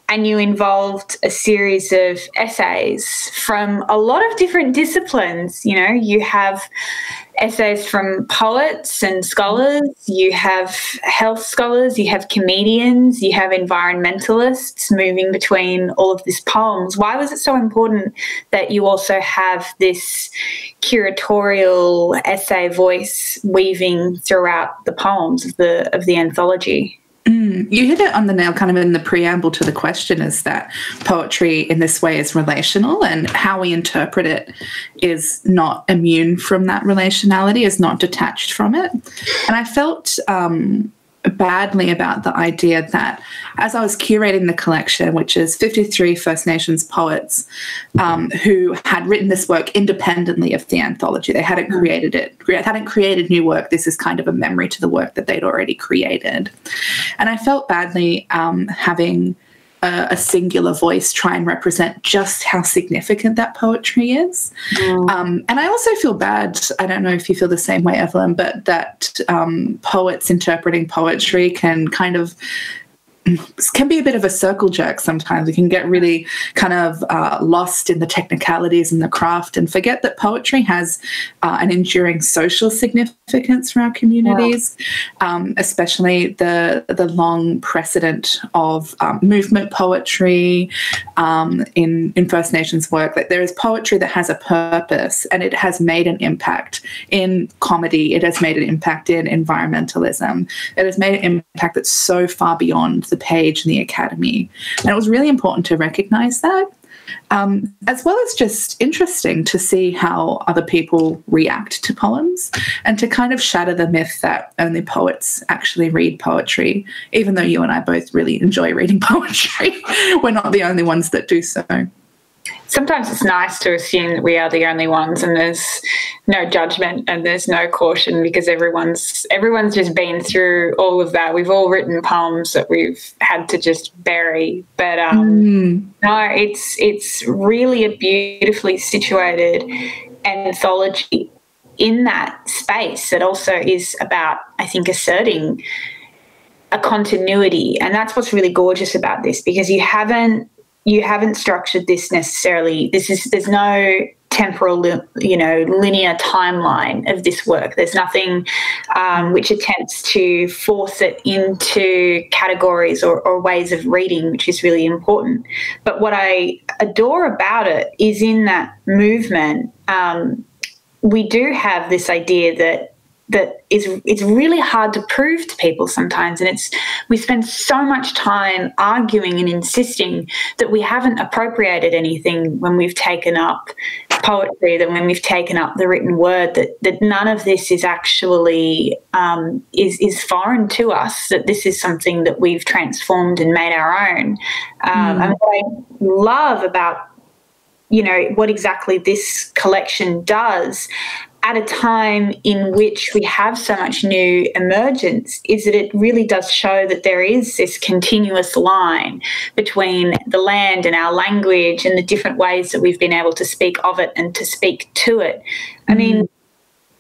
and you involved a series of essays from a lot of different disciplines. You know, you have essays from poets and scholars, you have health scholars, you have comedians, you have environmentalists moving between all of these poems. Why was it so important that you also have this curatorial essay voice weaving throughout the poems of the anthology? You hit it on the nail kind of in the preamble to the question, is that poetry in this way is relational, and how we interpret it is not immune from that relationality, is not detached from it. And I felt badly about the idea that as I was curating the collection, which is 53 First Nations poets who had written this work independently of the anthology. They hadn't hadn't created new work. This is kind of a memory to the work that they'd already created. And I felt badly having a singular voice try and represent just how significant that poetry is. And I also feel bad, I don't know if you feel the same way, Evelyn, but that poets interpreting poetry can be a bit of a circle jerk sometimes. We can get really kind of lost in the technicalities and the craft and forget that poetry has an enduring social significance for our communities, especially the long precedent of movement poetry in First Nations work. Like, there is poetry that has a purpose, and it has made an impact in comedy. It has made an impact in environmentalism. It has made an impact that's so far beyond the page in the academy. And it was really important to recognise that, as well as just interesting to see how other people react to poems, and to kind of shatter the myth that only poets actually read poetry. Even though you and I both really enjoy reading poetry, we're not the only ones that do so. Sometimes it's nice to assume that we are the only ones, and there's no judgment and there's no caution, because everyone's just been through all of that. We've all written poems that we've had to just bury. But no, it's really a beautifully situated anthology in that space that also is about, I think, asserting a continuity. And that's what's really gorgeous about this, because you haven't structured this necessarily. There's no temporal, linear timeline of this work. There's nothing which attempts to force it into categories or ways of reading, which is really important. But what I adore about it is in that movement, we do have this idea that it's really hard to prove to people sometimes, and we spend so much time arguing and insisting that we haven't appropriated anything when we've taken up poetry, that when we've taken up the written word, that none of this is actually is foreign to us, that this is something that we've transformed and made our own. And what I love about what exactly this collection does at a time in which we have so much new emergence is that it really does show that there is this continuous line between the land and our language and the different ways that we've been able to speak of it and to speak to it. I mean,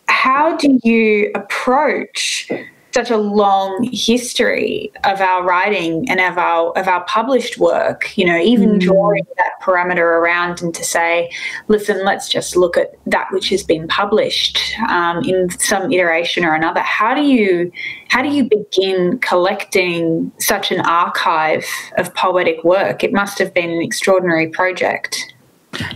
how do you approach such a long history of our writing and of our published work, even drawing that parameter around and to say, listen, let's just look at that which has been published in some iteration or another. How do you begin collecting such an archive of poetic work? It must have been an extraordinary project.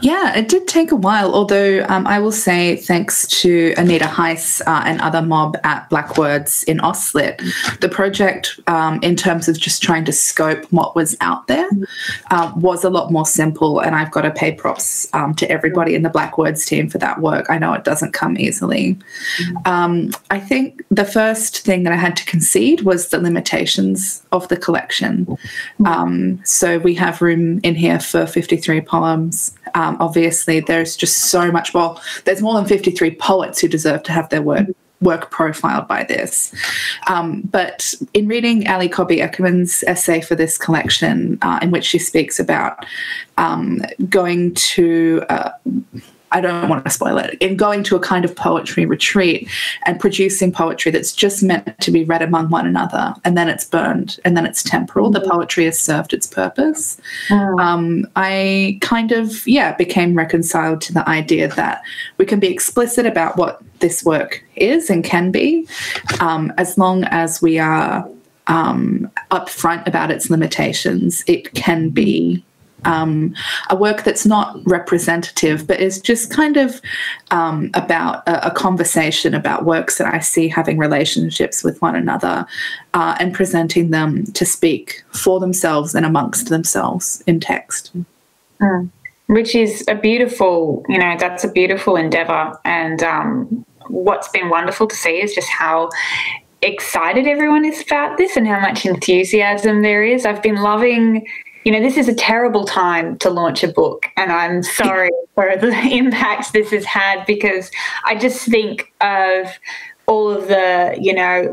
Yeah, it did take a while, although I will say thanks to Anita Heiss and other mob at Black Words in Auslit, the project, in terms of just trying to scope what was out there, was a lot more simple, and I've got to pay props to everybody in the Black Words team for that work. I know it doesn't come easily. I think the first thing that I had to concede was the limitations of the collection. So we have room in here for 53 poems. Obviously, there's just so much more. There's more than 53 poets who deserve to have their work profiled by this. But in reading Ali Cobby Eckermann's essay for this collection, in which she speaks about going to... I don't want to spoil it, in going to a kind of poetry retreat and producing poetry that's just meant to be read among one another, and then it's burned, and then it's temporal. The poetry has served its purpose. I kind of, became reconciled to the idea that we can be explicit about what this work is and can be, as long as we are upfront about its limitations. It can be a work that's not representative, but is just kind of about a conversation about works that I see having relationships with one another, and presenting them to speak for themselves and amongst themselves in text. Which is a beautiful, that's a beautiful endeavour. And what's been wonderful to see is just how excited everyone is about this and how much enthusiasm there is. I've been loving... this is a terrible time to launch a book, and I'm sorry for the impact this has had, because I just think of all of the,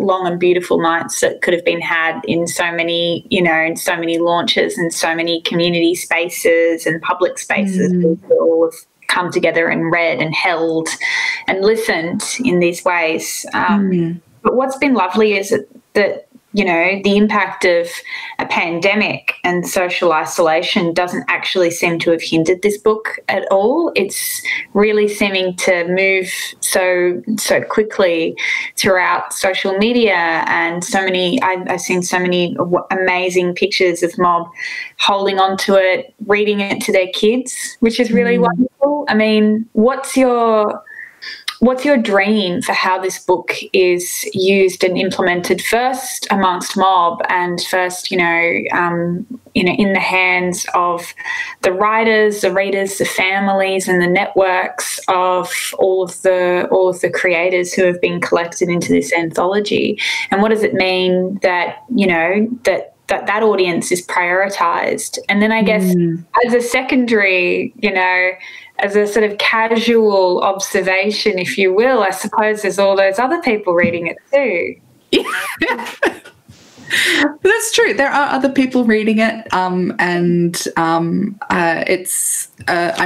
long and beautiful nights that could have been had in so many, in so many launches and so many community spaces and public spaces that all have come together and read and held and listened in these ways. But what's been lovely is that the impact of a pandemic and social isolation doesn't actually seem to have hindered this book at all. It's really seeming to move so quickly throughout social media, and so many, I've seen so many amazing pictures of mob holding on to it, reading it to their kids, which is really wonderful. I mean, what's your dream for how this book is used and implemented first amongst mob, and first, in the hands of the writers, the readers, the families, and the networks of all of the creators who have been collected into this anthology? And what does it mean that that audience is prioritised? And then I guess as a secondary, as a sort of casual observation, if you will, I suppose there's all those other people reading it too. That's true. There are other people reading it, I'm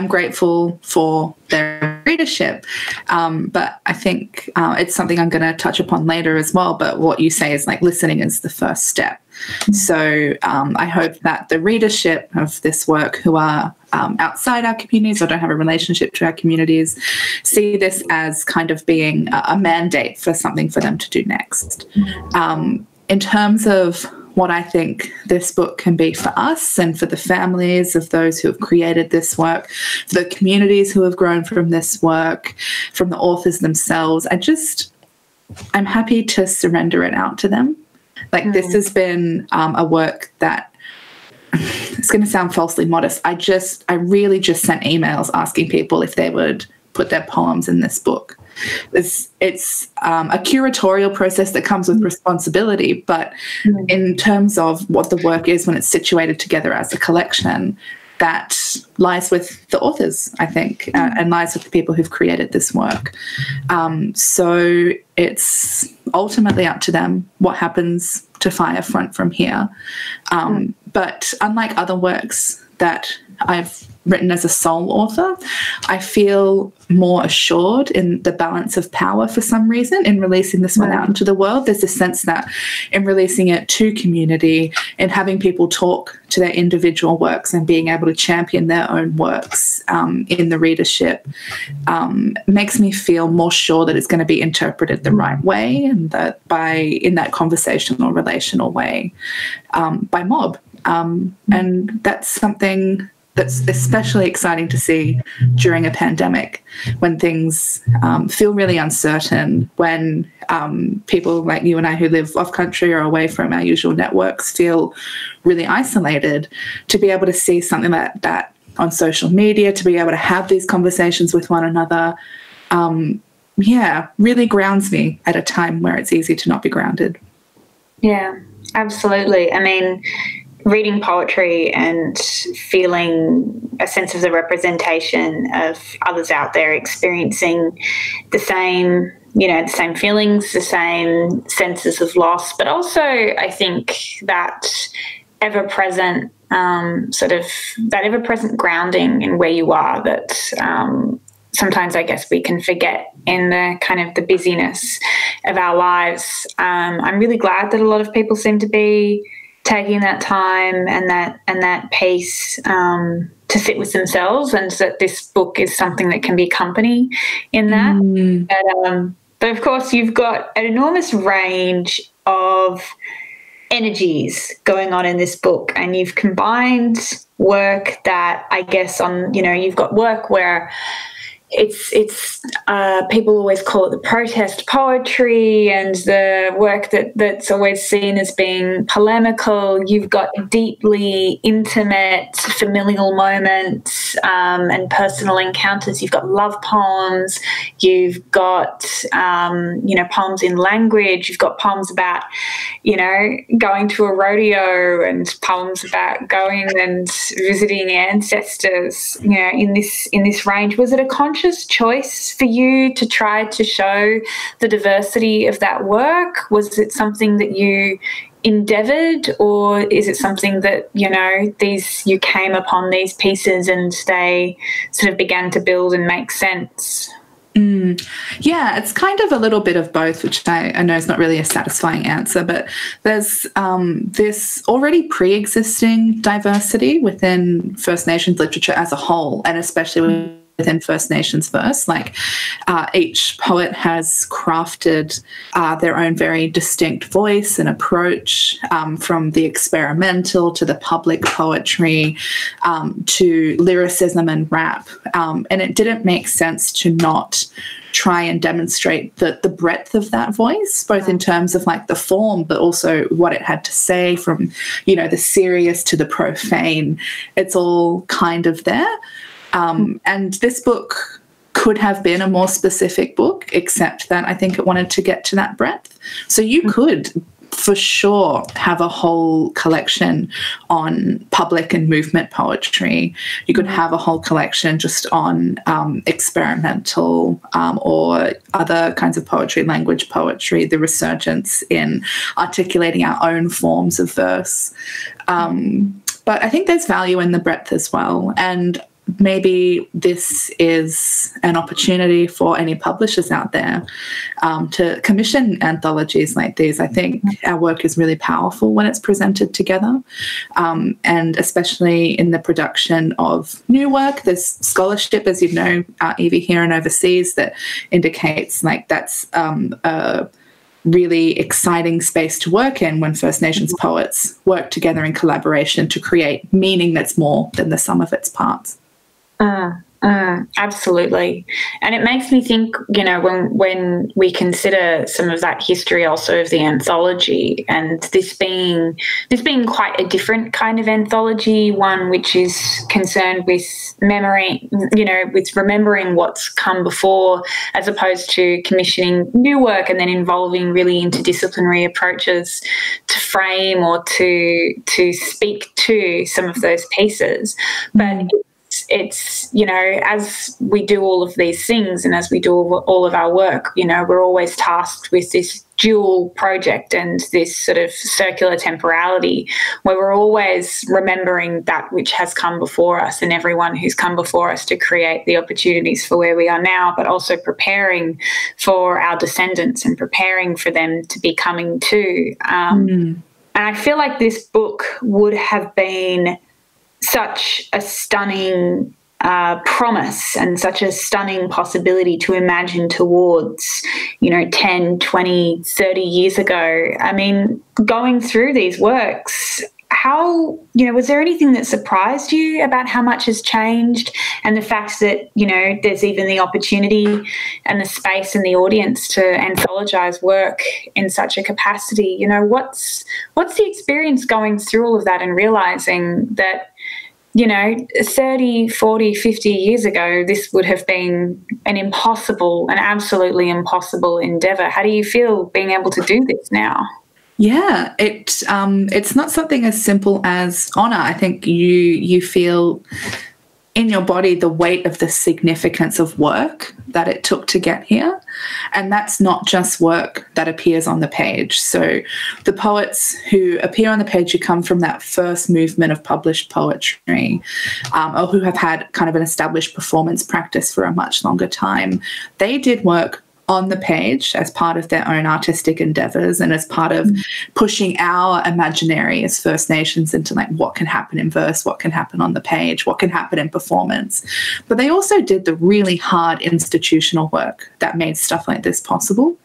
grateful for their readership. But I think it's something I'm going to touch upon later as well. But what you say is listening is the first step. So I hope that the readership of this work, who are outside our communities or don't have a relationship to our communities, see this as kind of being a mandate for something for them to do next. In terms of what I think this book can be for us and for the families of those who have created this work, for the communities who have grown from this work, from the authors themselves, I'm happy to surrender it out to them. This has been a work that, it's going to sound falsely modest, I really just sent emails asking people if they would put their poems in this book. It's a curatorial process that comes with responsibility, but in terms of what the work is when it's situated together as a collection, that lies with the authors, I think, and lies with the people who've created this work. So it's ultimately up to them what happens to Firefront from here. But unlike other works that I've written as a sole author, I feel more assured in the balance of power for some reason in releasing this one out into the world. There's a sense that in releasing it to community and having people talk to their individual works and being able to champion their own works in the readership makes me feel more sure that it's going to be interpreted the right way, and that in that conversational, relational way by mob. And that's something that's especially exciting to see during a pandemic, when things feel really uncertain, when people like you and I who live off country or away from our usual networks feel really isolated, to be able to see something like that on social media, to be able to have these conversations with one another, really grounds me at a time where it's easy to not be grounded. Yeah, absolutely. I mean, reading poetry and feeling a sense of the representation of others out there experiencing the same, the same feelings, the same senses of loss, but also I think that ever-present that ever-present grounding in where you are that sometimes I guess we can forget in the kind of the busyness of our lives. I'm really glad that a lot of people seem to be taking that time and that pace to sit with themselves, and that this book is something that can be company in that. But of course, you've got an enormous range of energies going on in this book, and you've combined work that I guess you've got work where it's people always call it the protest poetry, and the work that's always seen as being polemical. You've got deeply intimate familial moments and personal encounters. You've got love poems. You've got poems in language. You've got poems about going to a rodeo, and poems about going and visiting ancestors. In this range, was it a conscious choice for you to try to show the diversity of that work? Was it something that you endeavoured, or is it something that you came upon these pieces and they sort of began to build and make sense? Yeah, it's kind of a little bit of both, which I know is not really a satisfying answer, but there's this already pre-existing diversity within First Nations literature as a whole, and especially within First Nations verse. Like each poet has crafted their own very distinct voice and approach, from the experimental to the public poetry, to lyricism and rap. And it didn't make sense to not try and demonstrate the breadth of that voice, both in terms of like the form, but also what it had to say, from, the serious to the profane. It's all kind of there. And this book could have been a more specific book, except that I think it wanted to get to that breadth. So you could, for sure, have a whole collection on public and movement poetry. You could have a whole collection just on experimental or other kinds of poetry, language poetry, the resurgence in articulating our own forms of verse. But I think there's value in the breadth as well. And maybe this is an opportunity for any publishers out there to commission anthologies like these. I think our work is really powerful when it's presented together, and especially in the production of new work. There's scholarship, as you know, Evie, here and overseas, that indicates like that's a really exciting space to work in when First Nations poets work together in collaboration to create meaning that's more than the sum of its parts. Absolutely. And it makes me think, when we consider some of that history also of the anthology, and this being quite a different kind of anthology, one which is concerned with memory, with remembering what's come before, as opposed to commissioning new work and then involving really interdisciplinary approaches to frame or to speak to some of those pieces. But it's as we do all of these things and as we do all of our work, we're always tasked with this dual project and this sort of circular temporality where we're always remembering that which has come before us and everyone who's come before us to create the opportunities for where we are now, but also preparing for our descendants and preparing for them to be coming too. And I feel like this book would have been such a stunning promise and such a stunning possibility to imagine towards, 10, 20, 30 years ago. I mean, going through these works, how, was there anything that surprised you about how much has changed and the fact that, there's even the opportunity and the space and the audience to anthologize work in such a capacity? What's the experience going through all of that and realizing that, 30, 40, 50 years ago, this would have been an absolutely impossible endeavour? How do you feel being able to do this now? Yeah, it's not something as simple as honour. I think you feel in your body the weight of the significance of work that it took to get here. And that's not just work that appears on the page. So the poets who appear on the page who come from that first movement of published poetry, or who have had kind of an established performance practice for a much longer time, they did work on the page as part of their own artistic endeavours and as part of pushing our imaginary as First Nations into like what can happen in verse, what can happen on the page, what can happen in performance. But they also did the really hard institutional work that made stuff like this possible.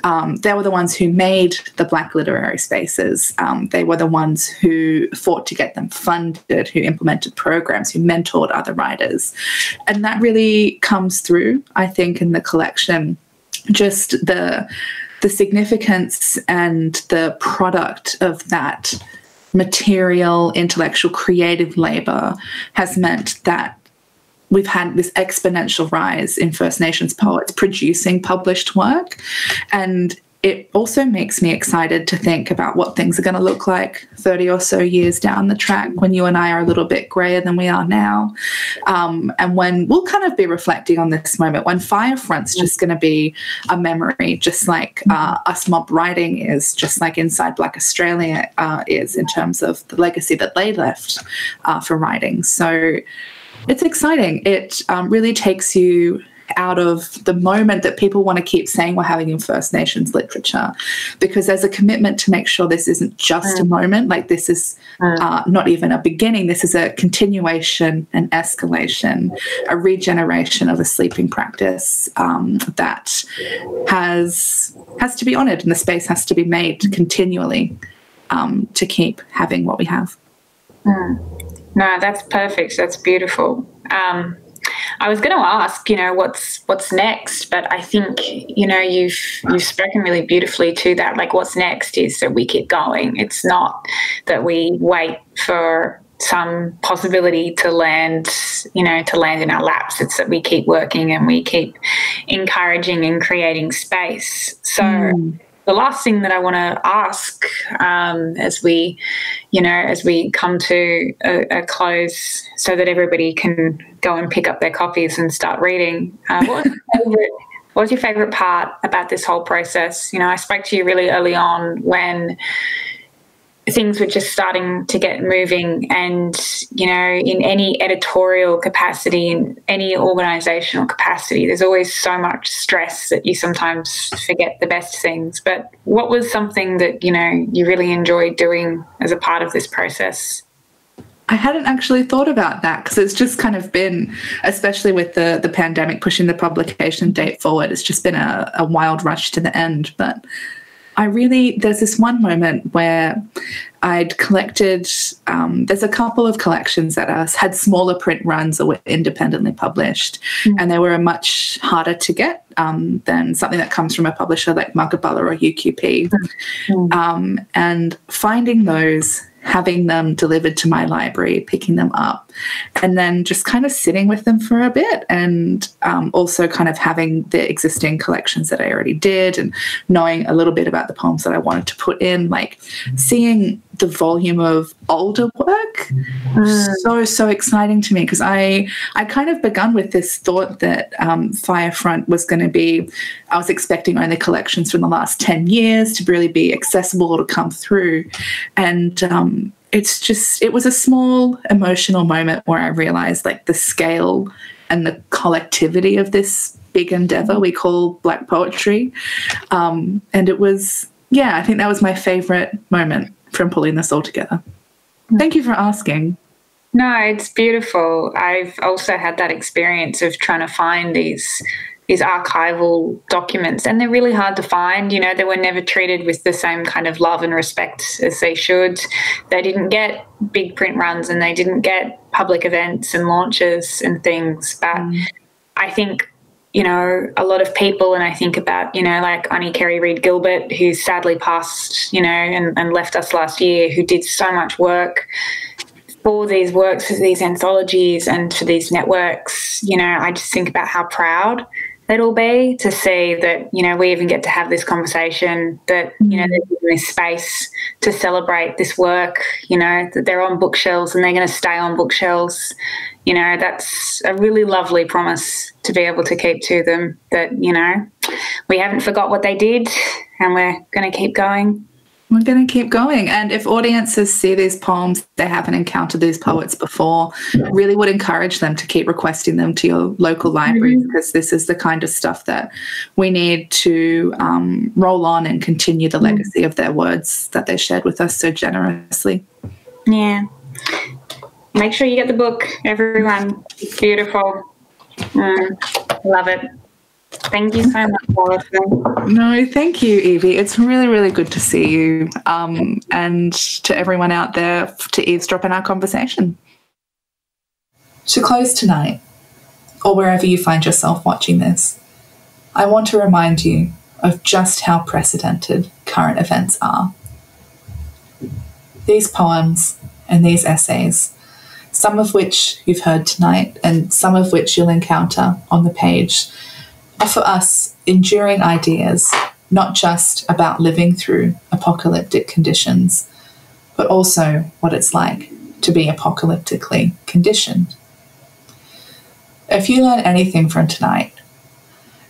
They were the ones who made the Black literary spaces. They were the ones who fought to get them funded, who implemented programs, who mentored other writers. And that really comes through, I think, in the collection. Just the significance and the product of that material, intellectual, creative labour has meant that we've had this exponential rise in First Nations poets producing published work. And it also makes me excited to think about what things are going to look like 30 or so years down the track when you and I are a little bit greyer than we are now. And when we'll kind of be reflecting on this moment, when Firefront's just going to be a memory, just like Us Mob Writing is, just like Inside Black Australia is in terms of the legacy that they left for writing. So it's exciting. It really takes you out of the moment that people want to keep saying we're having in First Nations literature, because there's a commitment to make sure this isn't just a moment, like this is not even a beginning, this is a continuation, an escalation, a regeneration of a sleeping practice that has to be honoured, and the space has to be made continually to keep having what we have. No, that's perfect. That's beautiful. I was going to ask, what's next, but I think, you've spoken really beautifully to that. Like, what's next is that we keep going. It's not that we wait for some possibility to land in our laps. It's that we keep working and we keep encouraging and creating space. So the last thing that I want to ask as we come to a close so that everybody can go and pick up their copies and start reading, what was your favourite part about this whole process? I spoke to you really early on when things were just starting to get moving, and in any editorial capacity, in any organisational capacity, there's always so much stress that you sometimes forget the best things. But what was something that you really enjoyed doing as a part of this process? I hadn't actually thought about that, because it's just kind of been, especially with the pandemic pushing the publication date forward, it's just been a wild rush to the end. But there's this one moment where I'd collected, there's a couple of collections that had smaller print runs or were independently published, and they were much harder to get than something that comes from a publisher like Mugaballa or UQP. And finding those, having them delivered to my library, picking them up, and then just kind of sitting with them for a bit, and also kind of having the existing collections that I already did and knowing a little bit about the poems that I wanted to put in, like seeing the volume of older work, so exciting to me, because I kind of begun with this thought that Firefront was going to be, I was expecting only collections from the last 10 years to really be accessible or to come through, and it was a small emotional moment where I realised like the scale and the collectivity of this big endeavour we call Black poetry, and it was, I think that was my favourite moment from pulling this all together. Thank you for asking. No, it's beautiful. I've also had that experience of trying to find these these archival documents, and they're really hard to find. You know, they were never treated with the same kind of love and respect as they should. They didn't get big print runs and they didn't get public events and launches and things. But I think, you know, a lot of people, and I think about, you know, like Auntie Kerry Reid Gilbert, who sadly passed, you know, and left us last year, who did so much work for these works, for these anthologies and for these networks. You know, I just think about how proud they'd all be to see that, you know, we even get to have this conversation, that, you know, they're given this space to celebrate this work, you know, that they're on bookshelves and they're going to stay on bookshelves. You know, that's a really lovely promise to be able to keep to them, that, you know, we haven't forgot what they did and we're going to keep going. We're going to keep going. And if audiences see these poems, they haven't encountered these poets before, really would encourage them to keep requesting them to your local library, because this is the kind of stuff that we need to roll on and continue the legacy of their words that they shared with us so generously. Yeah. Make sure you get the book, everyone. It's beautiful. Love it. Thank you so much, Alison. No, thank you, Evie. It's really, really good to see you, and to everyone out there to eavesdrop in our conversation. To close tonight, or wherever you find yourself watching this, I want to remind you of just how precedented current events are. These poems and these essays, some of which you've heard tonight and some of which you'll encounter on the page, offer us enduring ideas, not just about living through apocalyptic conditions, but also what it's like to be apocalyptically conditioned. If you learn anything from tonight,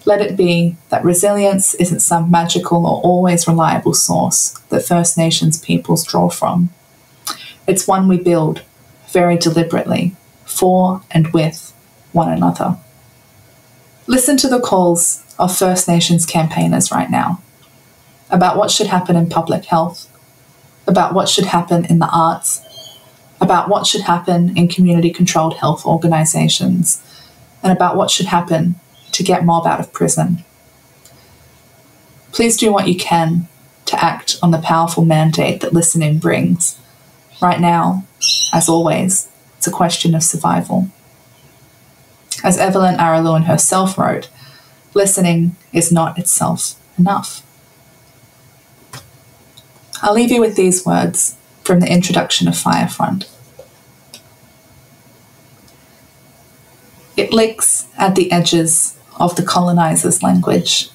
let it be that resilience isn't some magical or always reliable source that First Nations peoples draw from. It's one we build very deliberately for and with one another. Listen to the calls of First Nations campaigners right now about what should happen in public health, about what should happen in the arts, about what should happen in community-controlled health organisations, and about what should happen to get mob out of prison. Please do what you can to act on the powerful mandate that listening brings. Right now, as always, it's a question of survival. As Evelyn Araluen herself wrote, listening is not itself enough. I'll leave you with these words from the introduction of Firefront. It licks at the edges of the colonizer's language.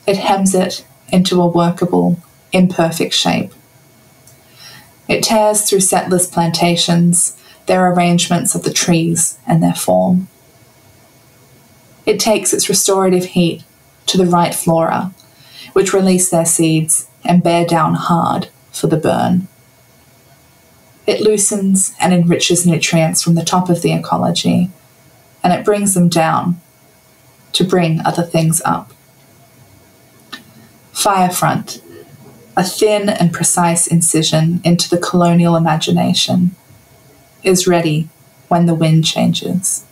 It hems it into a workable, imperfect shape. It tears through settlers' plantations, their arrangements of the trees and their form. It takes its restorative heat to the right flora, which release their seeds and bear down hard for the burn. It loosens and enriches nutrients from the top of the ecology, and it brings them down to bring other things up. Firefront, a thin and precise incision into the colonial imagination, is ready when the wind changes.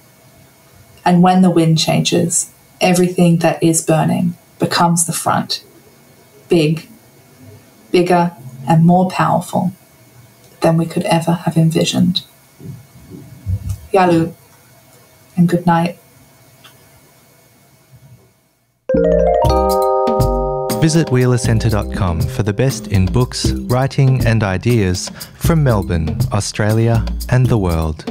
And when the wind changes, everything that is burning becomes the front, big, bigger and more powerful than we could ever have envisioned. Yalu, and good night. Visit wheelercentre.com for the best in books, writing and ideas from Melbourne, Australia and the world.